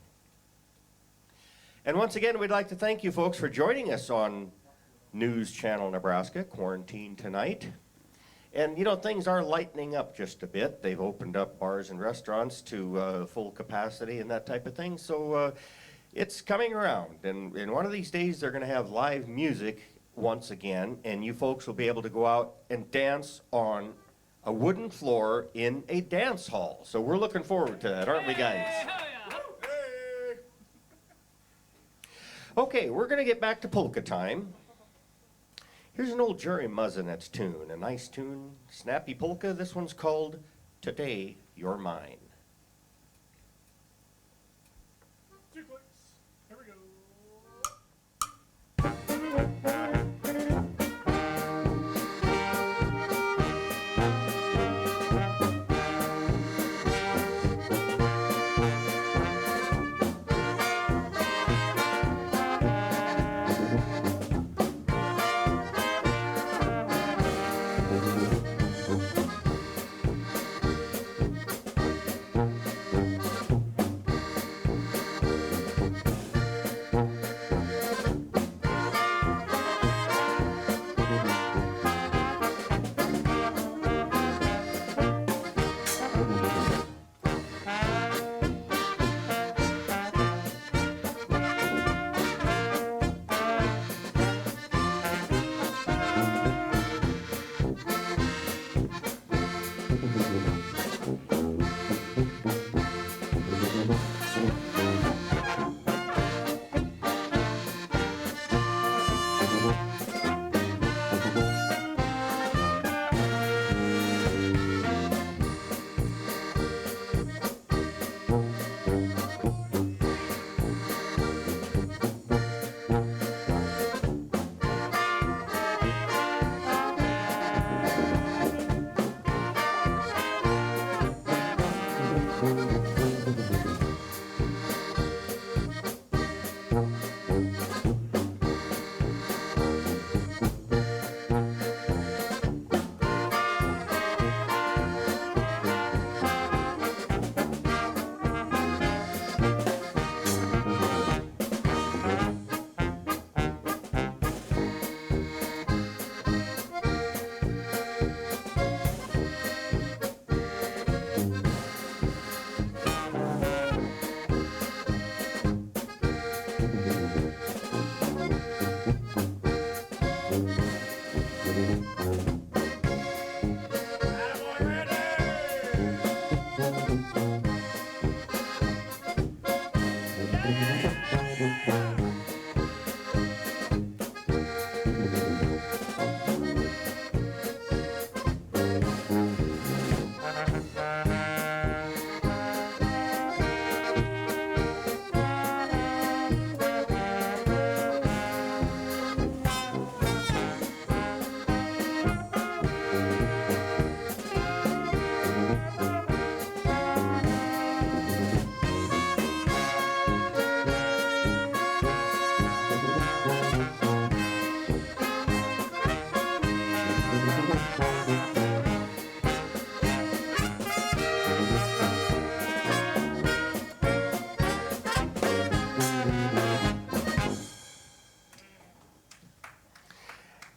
And once again, we'd like to thank you folks for joining us on News Channel Nebraska, Quarantine Tonight. And, you know, things are lightening up just a bit. They've opened up bars and restaurants to full capacity and that type of thing. So it's coming around. And one of these days, they're going to have live music once again. And you folks will be able to go out and dance on a wooden floor in a dance hall. So we're looking forward to that, aren't we, guys? Okay, we're going to get back to polka time. Here's an old Jerry Muzinet's tune, a nice tune, snappy polka. This one's called Today You're Mine. 2 clicks. Here we go.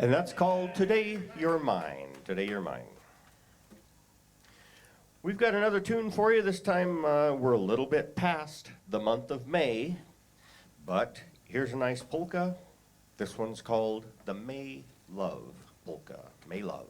And that's called Today You're Mine. Today You're Mine. We've got another tune for you. This time we're a little bit past the month of May, but here's a nice polka. This one's called the May Love Polka. May Love.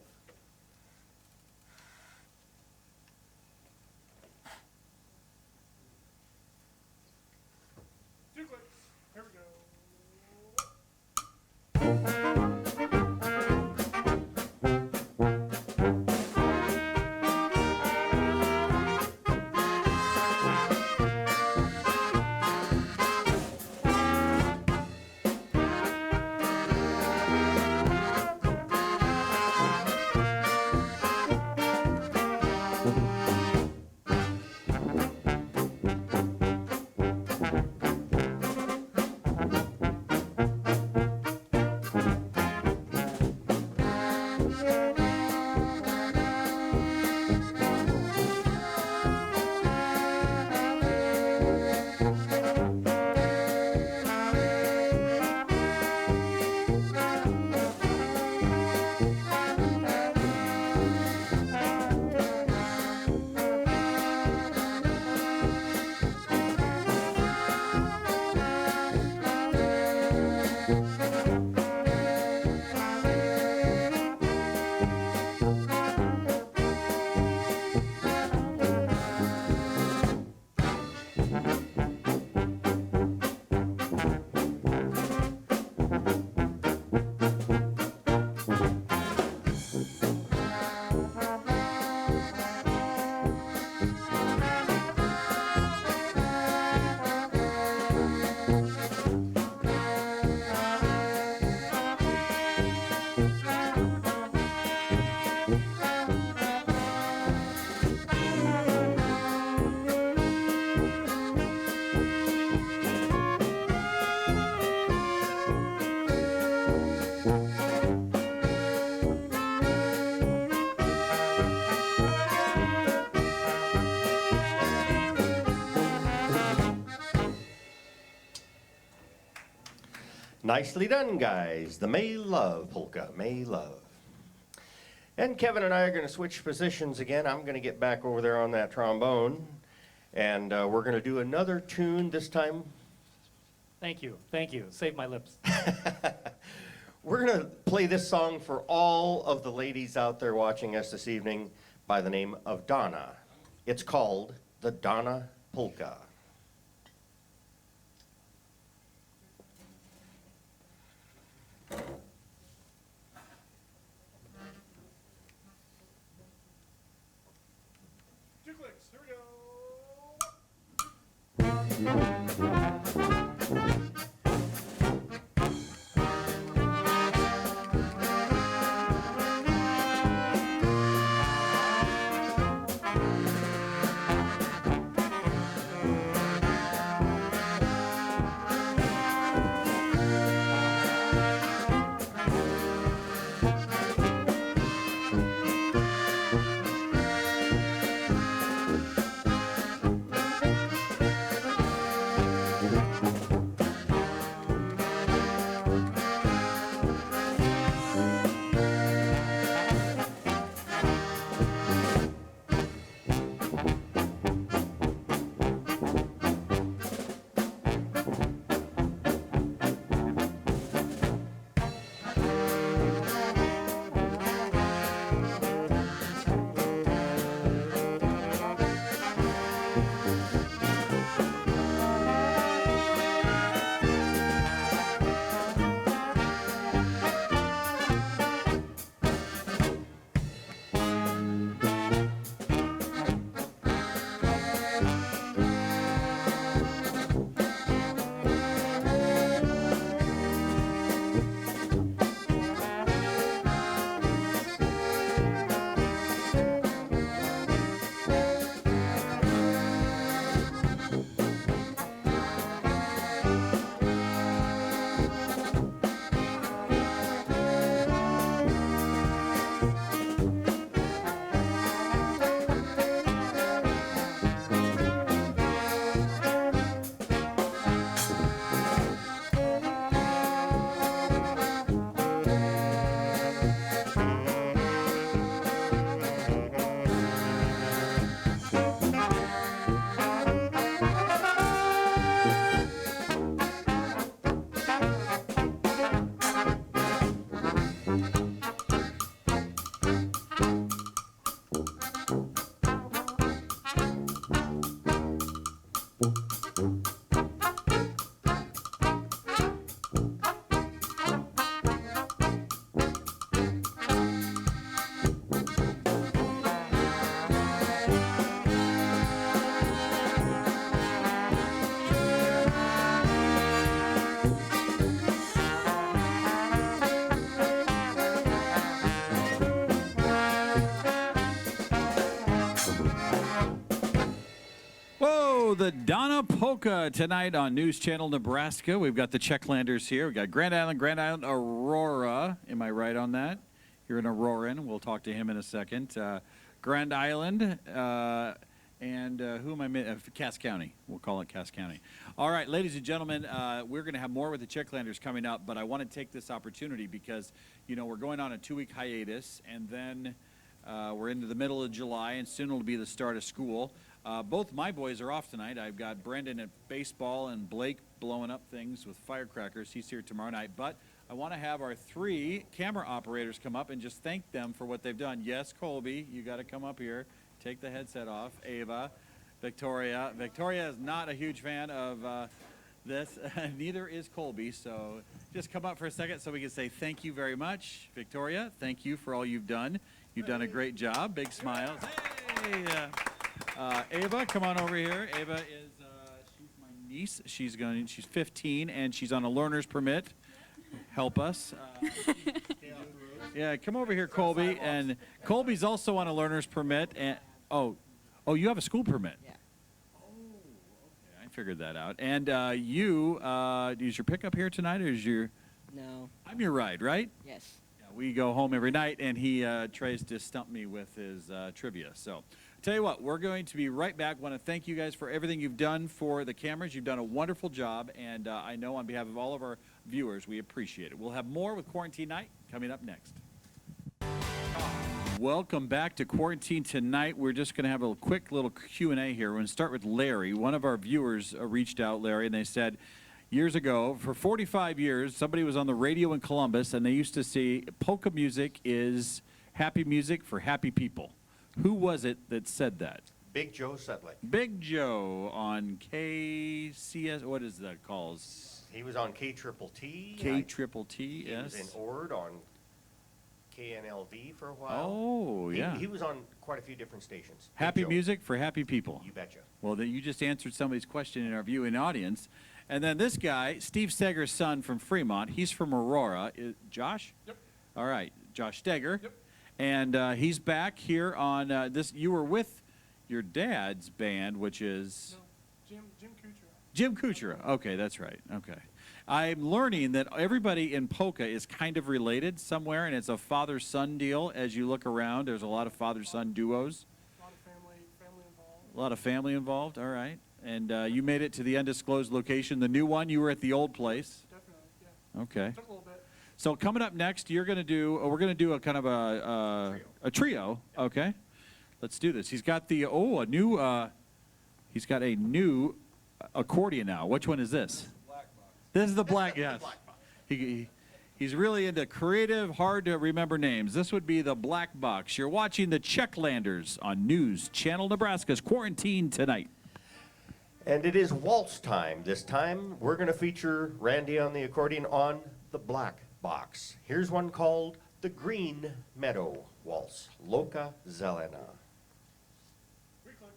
Nicely done, guys. The May Love Polka, May Love. And Kevin and I are going to switch positions again. I'm going to get back over there on that trombone. And we're going to do another tune this time. Thank you. Thank you. Save my lips. We're going to play this song for all of the ladies out there watching us this evening by the name of Donna. It's called the Donna Polka. Whoa, the Donna Polka tonight on News Channel Nebraska. We've got the Czechlanders here. We've got Grand Island, Aurora. Am I right on that? You're an Auroran. We'll talk to him in a second. Grand Island, and who am I missing? Cass County. We'll call it Cass County. All right, ladies and gentlemen, we're going to have more with the Czechlanders coming up, but I want to take this opportunity because, you know, we're going on a 2-week hiatus, and then we're into the middle of July, and soon it'll be the start of school. Both my boys are off tonight. I've got Brendan at baseball and Blake blowing up things with firecrackers. He's here tomorrow night. But I want to have our 3 camera operators come up and just thank them for what they've done. Yes, Colby, you got to come up here. Take the headset off. Ava, Victoria. Victoria is not a huge fan of this. Neither is Colby. So just come up for a second so we can say thank you very much. Victoria, thank you for all you've done. You've done a great job. Big smiles. Hey! Ava, come on over here. Ava is she's my niece. She's 15 and she's on a learner's permit. Help us. Yeah, come over here, Colby. And Colby's also on a learner's permit. And oh, you have a school permit. Yeah. Oh, okay, I figured that out. And you, is your pickup here tonight, or is your? No. I'm your ride, right? Yes. We go home every night, and he tries to stump me with his trivia. So, tell you what, we're going to be right back. Want to thank you guys for everything you've done for the cameras. You've done a wonderful job, and I know on behalf of all of our viewers, we appreciate it. We'll have more with Quarantine Night coming up next. Welcome back to Quarantine Tonight. We're just going to have a quick little Q&A here. We're going to start with Larry. One of our viewers reached out, Larry, and they said, years ago, for 45 years, somebody was on the radio in Columbus, and they used to say polka music is happy music for happy people. Who was it that said that? Big Joe Sedlick. Big Joe on KCS. What is that called? He was on KTTT. KTTT, yes. He was in Ord on KNLV for a while. Oh, yeah. He was on quite a few different stations. Happy music for happy people. You betcha. Well, you just answered somebody's question in our viewing audience. And then this guy, Steve Steger's son from Fremont, he's from Aurora. Josh? Yep. All right, Josh Steger. Yep. And he's back here on this. You were with your dad's band, which is? No, Jim Kuchera. Jim Kuchera. Okay, that's right. Okay. I'm learning that everybody in polka is kind of related somewhere, and it's a father-son deal. As you look around, there's a lot of father-son duos. A lot of family involved. A lot of family involved. All right. And you made it to the undisclosed location. The new one, you were at the old place. Definitely, yeah. Okay. Took a little bit. So coming up next, we're going to do a kind of a trio. Okay. Let's do this. He's got the he's got a new accordion now. Which one is this? This is the black. Yes. He's really into creative, hard to remember names. This would be the Black Box. You're watching the Czechlanders on News Channel Nebraska's Quarantine Tonight. And it is waltz time. This time we're going to feature Randy on the accordion on the Black Box. Here's one called the Green Meadow Waltz, Loka Zelena. Here we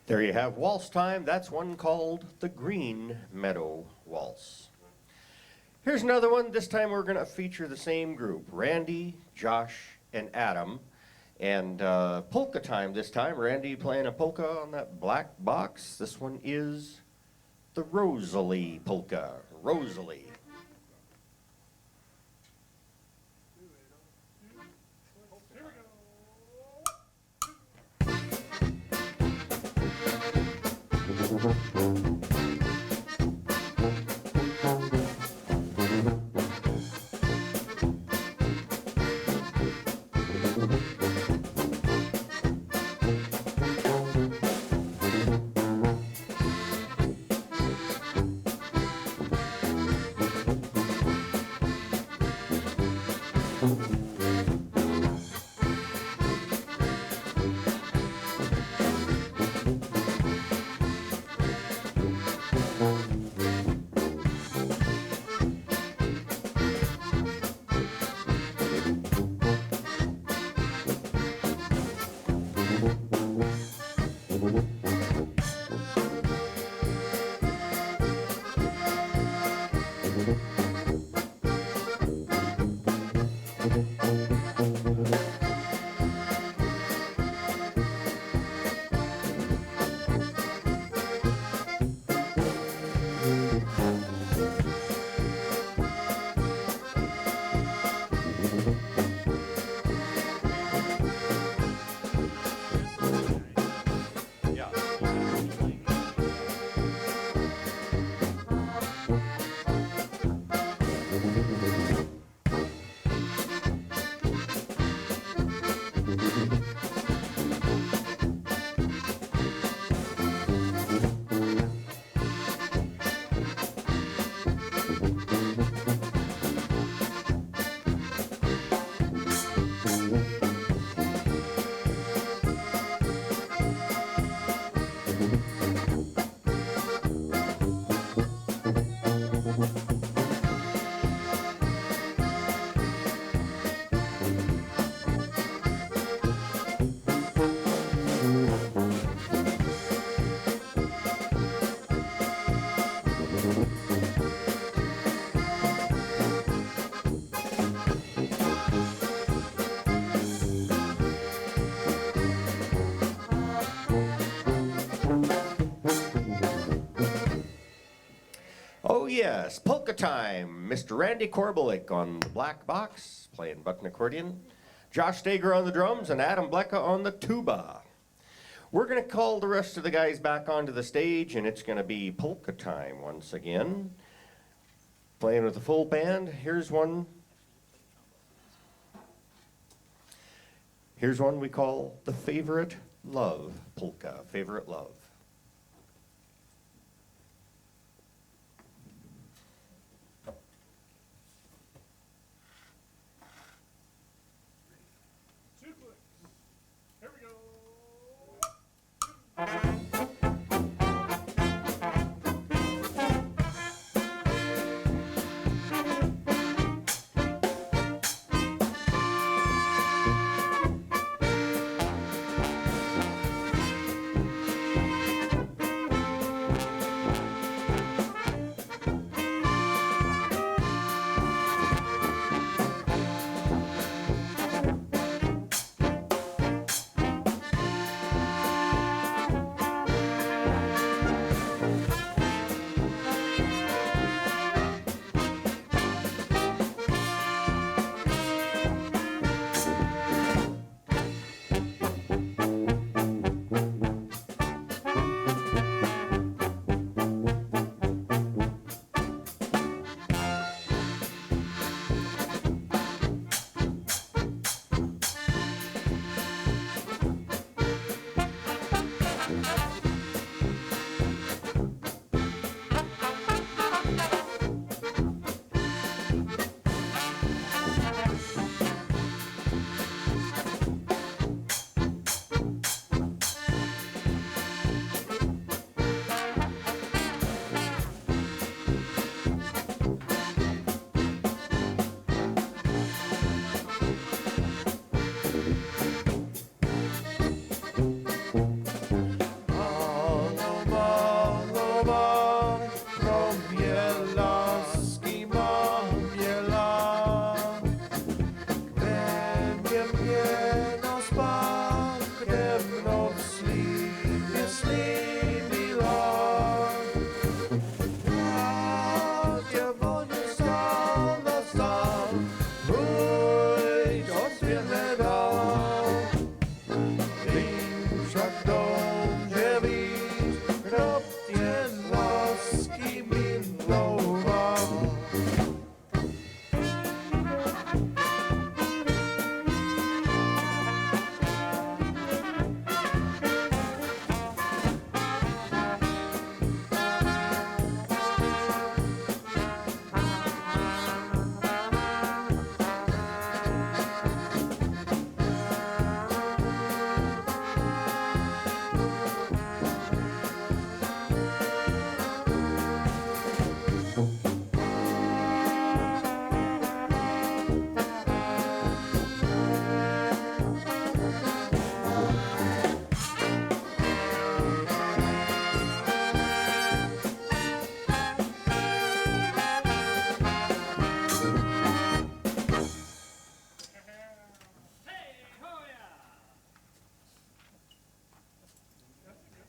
There you have waltz time. That's one called the Green Meadow Waltz. Here's another one. This time we're going to feature the same group, Randy, Josh, and Adam. And polka time this time. Randy playing a polka on that black box. This one is the Rosalie polka. Rosalie. Oh yes, polka time. Mr. Randy Korbelik on the black box, playing button accordion. Josh Stager on the drums and Adam Blecka on the tuba. We're going to call the rest of the guys back onto the stage, and it's going to be polka time once again. Playing with the full band. Here's one. Here's one we call the Favorite Love polka. Favorite Love.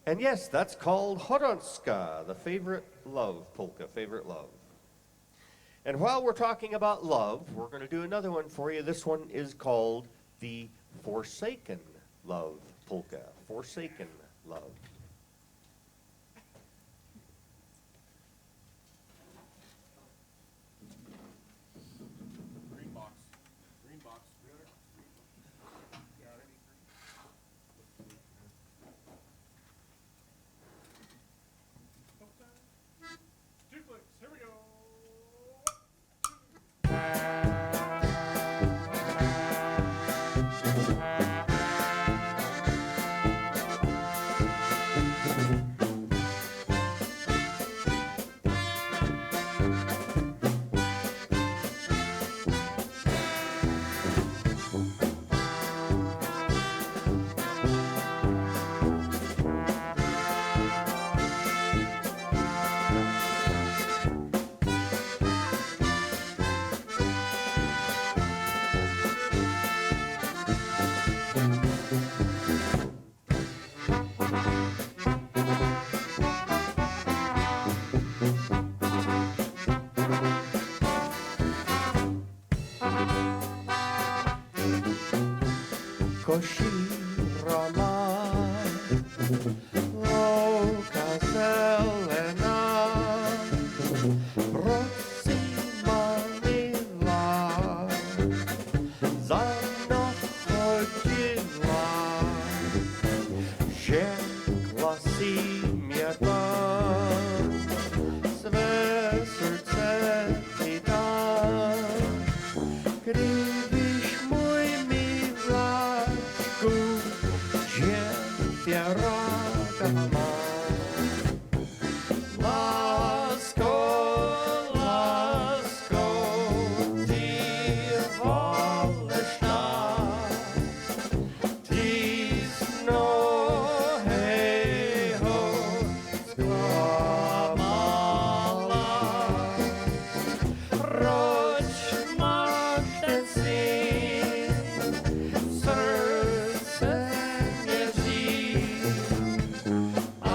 And yes, that's called Choronska, the favorite love polka, favorite love. And while we're talking about love, we're going to do another one for you. This one is called the Forsaken Love polka, Forsaken Love. Koshira ma, loka zelena, proxima mila, za mną chodziła, rzekła si mnie tam, swe serce mi dam, gdybyś mój milaczku, ziemia rada ma. Lasko, lasko, ty wolesz nas, ty znowu, hej ho, skłamała. Proč máš ten syn, srdce měří, a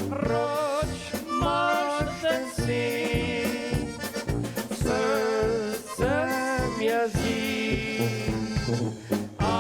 proč máš ten syn, srdce měří, a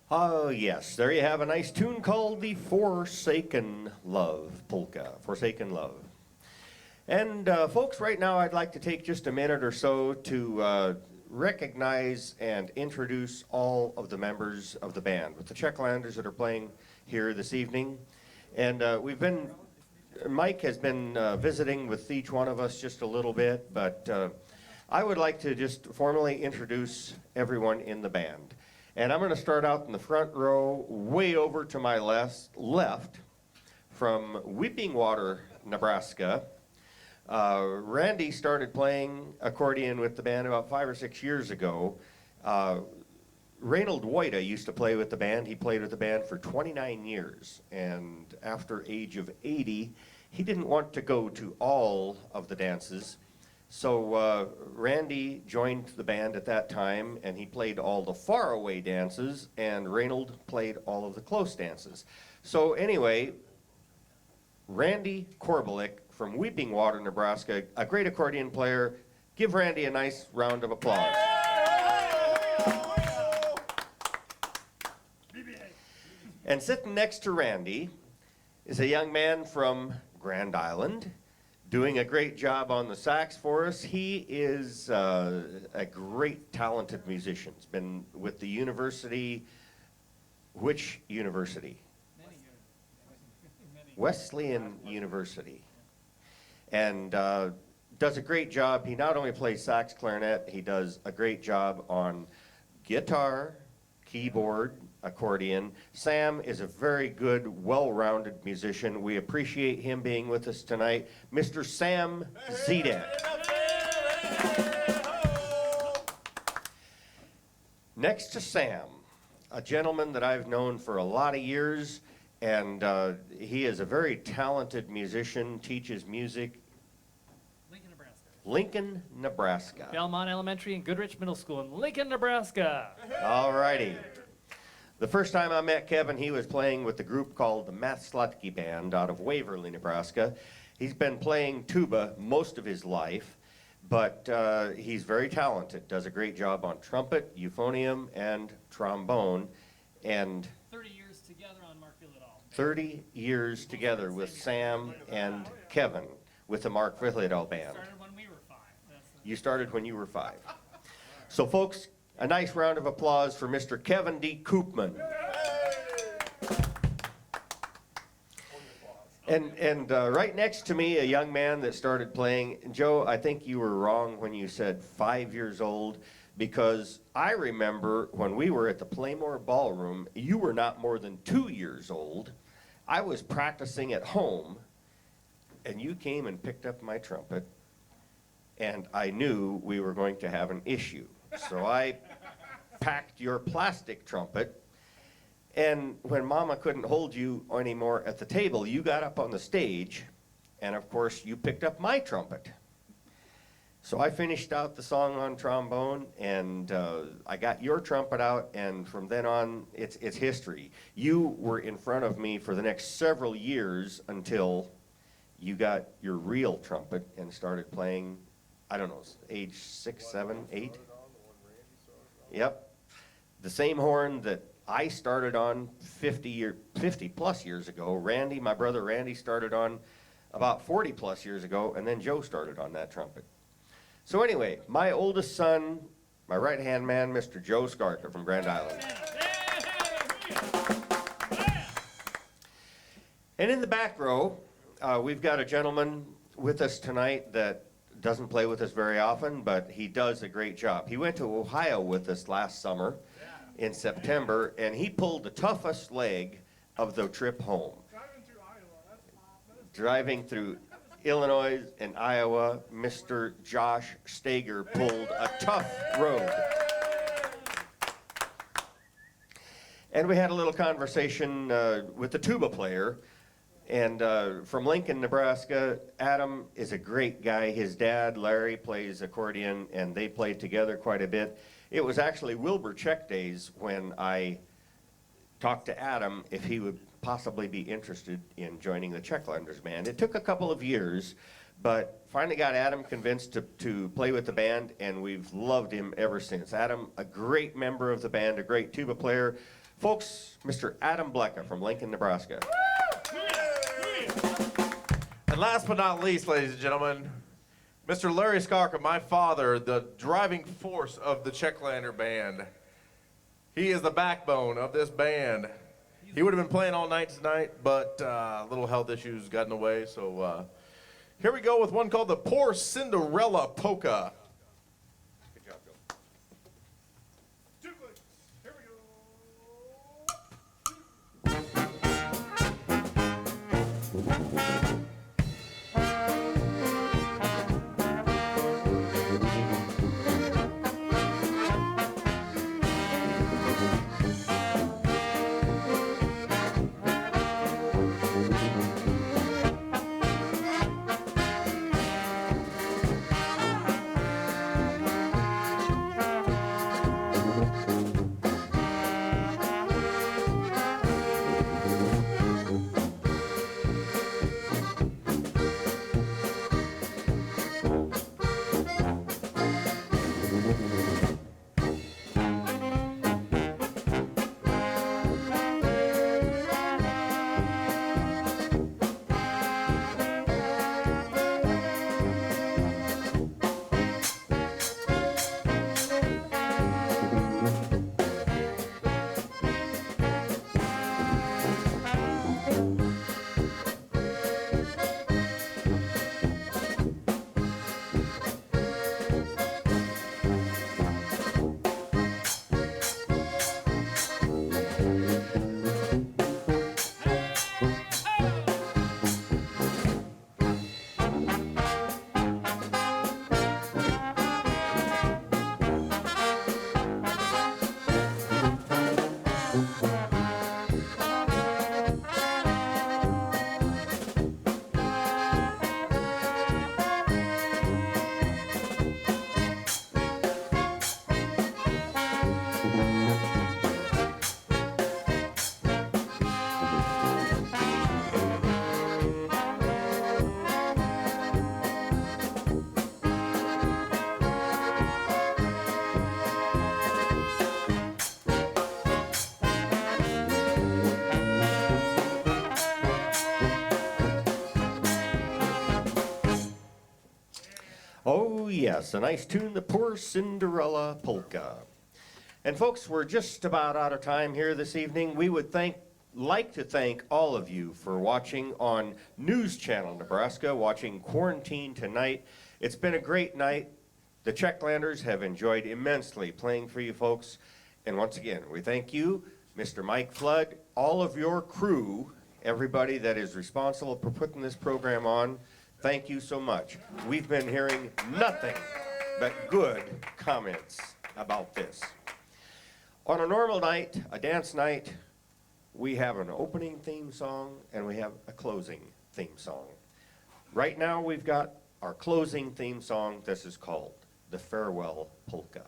Oh, yes, there you have a nice tune called the Forsaken Love polka, Forsaken Love. And folks, right now I'd like to take just a minute or so to recognize and introduce all of the members of the band with the Czechlanders that are playing here this evening. And Mike has been visiting with each one of us just a little bit, but I would like to just formally introduce everyone in the band. And I'm going to start out in the front row, way over to my left, from Weeping Water, Nebraska. Randy started playing accordion with the band about 5 or 6 years ago. Reynold Wojda used to play with the band. He played with the band for 29 years. And after age of 80, he didn't want to go to all of the dances. So Randy joined the band at that time, and he played all the faraway dances, and Reynold played all of the close dances. So anyway, Randy Korbelik from Weeping Water, Nebraska, a great accordion player. Give Randy a nice round of applause. And sitting next to Randy is a young man from Grand Island, doing a great job on the sax for us. He is a great, talented musician. He's been with the university. Which university? Wesleyan University. And does a great job. He not only plays sax clarinet, he does a great job on guitar, keyboard, accordion. Sam is a very good, well-rounded musician. We appreciate him being with us tonight. Mr. Sam Zedan. Next to Sam, a gentleman that I've known for a lot of years, and he is a very talented musician, teaches music. Lincoln, Nebraska. Lincoln, Nebraska. Belmont Elementary and Goodrich Middle School in Lincoln, Nebraska. All righty. The first time I met Kevin, he was playing with the group called the Math Slutsky Band out of Waverly, Nebraska. He's been playing tuba most of his life, but he's very talented, does a great job on trumpet, euphonium, and trombone. And 30 years together on Mark Villadal. 30 years together with Sam and Kevin with the Mark Villadal Band. Started when we were 5. You started when you were 5. So folks, a nice round of applause for Mr. Kevin D. Koopman. And right next to me, a young man that started playing. Joe, I think you were wrong when you said 5 years old, because I remember when we were at the Playmore Ballroom, you were not more than 2 years old. I was practicing at home, and you came and picked up my trumpet, and I knew we were going to have an issue. So I packed your plastic trumpet, and when Mama couldn't hold you anymore at the table, you got up on the stage, and of course you picked up my trumpet. So I finished out the song on trombone, and I got your trumpet out, and from then on, it's history. You were in front of me for the next several years until you got your real trumpet and started playing, I don't know, age 6, 7, 8? Yep. The same horn that I started on 50 plus years ago. Randy, my brother Randy, started on about 40 plus years ago, and then Joe started on that trumpet. So anyway, my oldest son, my right-hand man, Mr. Joe Skarka from Grand Island. And in the back row, we've got a gentleman with us tonight that doesn't play with us very often, but he does a great job. He went to Ohio with us last summer in September, and he pulled the toughest leg of the trip home. Driving through Illinois and Iowa, Mr. Josh Stager pulled a tough road. And we had a little conversation with the tuba player. And from Lincoln, Nebraska, Adam is a great guy. His dad, Larry, plays accordion, and they played together quite a bit. It was actually Wilbur Check days when I talked to Adam if he would possibly be interested in joining the Czechlanders band. It took a couple of years, but finally got Adam convinced to play with the band, and we've loved him ever since. Adam, a great member of the band, a great tuba player. Folks, Mr. Adam Blecka from Lincoln, Nebraska. And last but not least, ladies and gentlemen, Mr. Larry Skarka, my father, the driving force of the Czechlander band. He is the backbone of this band. He would have been playing all night tonight, but little health issues got in the way. So here we go with one called the Poor Cinderella Polka. Good job, Joe. Here we go. Oh, yes, a nice tune, the Poor Cinderella Polka. And folks, we're just about out of time here this evening. We would like to thank all of you for watching on News Channel Nebraska, watching Quarantine Tonight. It's been a great night. The Czechlanders have enjoyed immensely playing for you folks. And once again, we thank you, Mr. Mike Flood, all of your crew, everybody that is responsible for putting this program on. Thank you so much. We've been hearing nothing but good comments about this. On a normal night, a dance night, we have an opening theme song and we have a closing theme song. Right now we've got our closing theme song. This is called the Farewell Polka.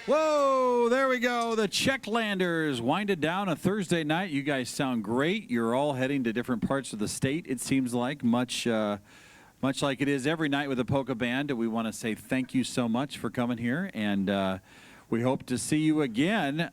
Whoa, there we go. The Czechlanders winded down a Thursday night. You guys sound great. You're all heading to different parts of the state, it seems like, much like it is every night with the polka band. We want to say thank you so much for coming here, and we hope to see you again.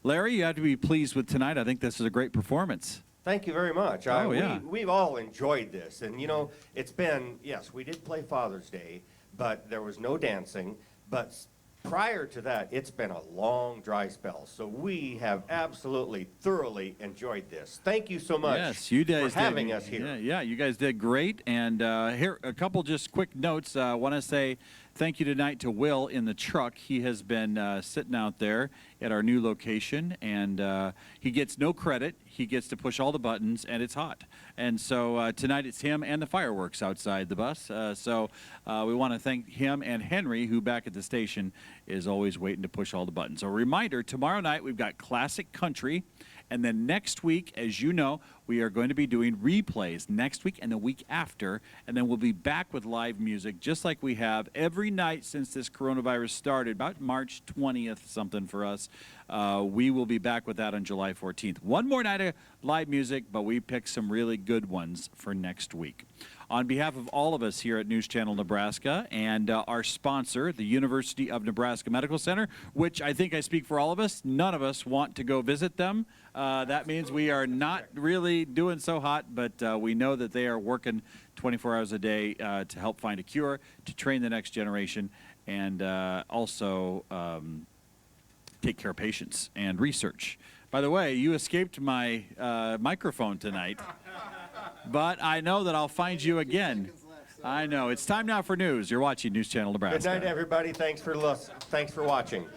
Larry, you have to be pleased with tonight. I think this is a great performance. Thank you very much. Yeah. We've all enjoyed this. And, you know, it's been, yes, we did play Father's Day, but there was no dancing. But prior to that, it's been a long, dry spell. So we have absolutely, thoroughly enjoyed this. Thank you so much Yes, you guys for having us here. Yeah, you guys did great. And here, a couple just quick notes. I want to say thank you tonight to Will in the truck. He has been sitting out there at our new location, and he gets no credit. He gets to push all the buttons, and it's hot. And so tonight it's him and the fireworks outside the bus. So we want to thank him and Henry, who back at the station is always waiting to push all the buttons. So a reminder, tomorrow night we've got classic country. And then next week, as you know, we are going to be doing replays next week and the week after, and then we'll be back with live music just like we have every night since this coronavirus started, about March 20th something for us. We will be back with that on July 14th. One more night of live music, but we picked some really good ones for next week. On behalf of all of us here at News Channel Nebraska and our sponsor, the University of Nebraska Medical Center, which I think I speak for all of us, none of us want to go visit them. That means we are not really doing so hot, but we know that they are working 24 hours a day to help find a cure, to train the next generation, and also take care of patients and research. By the way, you escaped my microphone tonight. But I know that I'll find you again. I know. It's time now for news. You're watching News Channel Nebraska. Good night, everybody. Thanks for watching.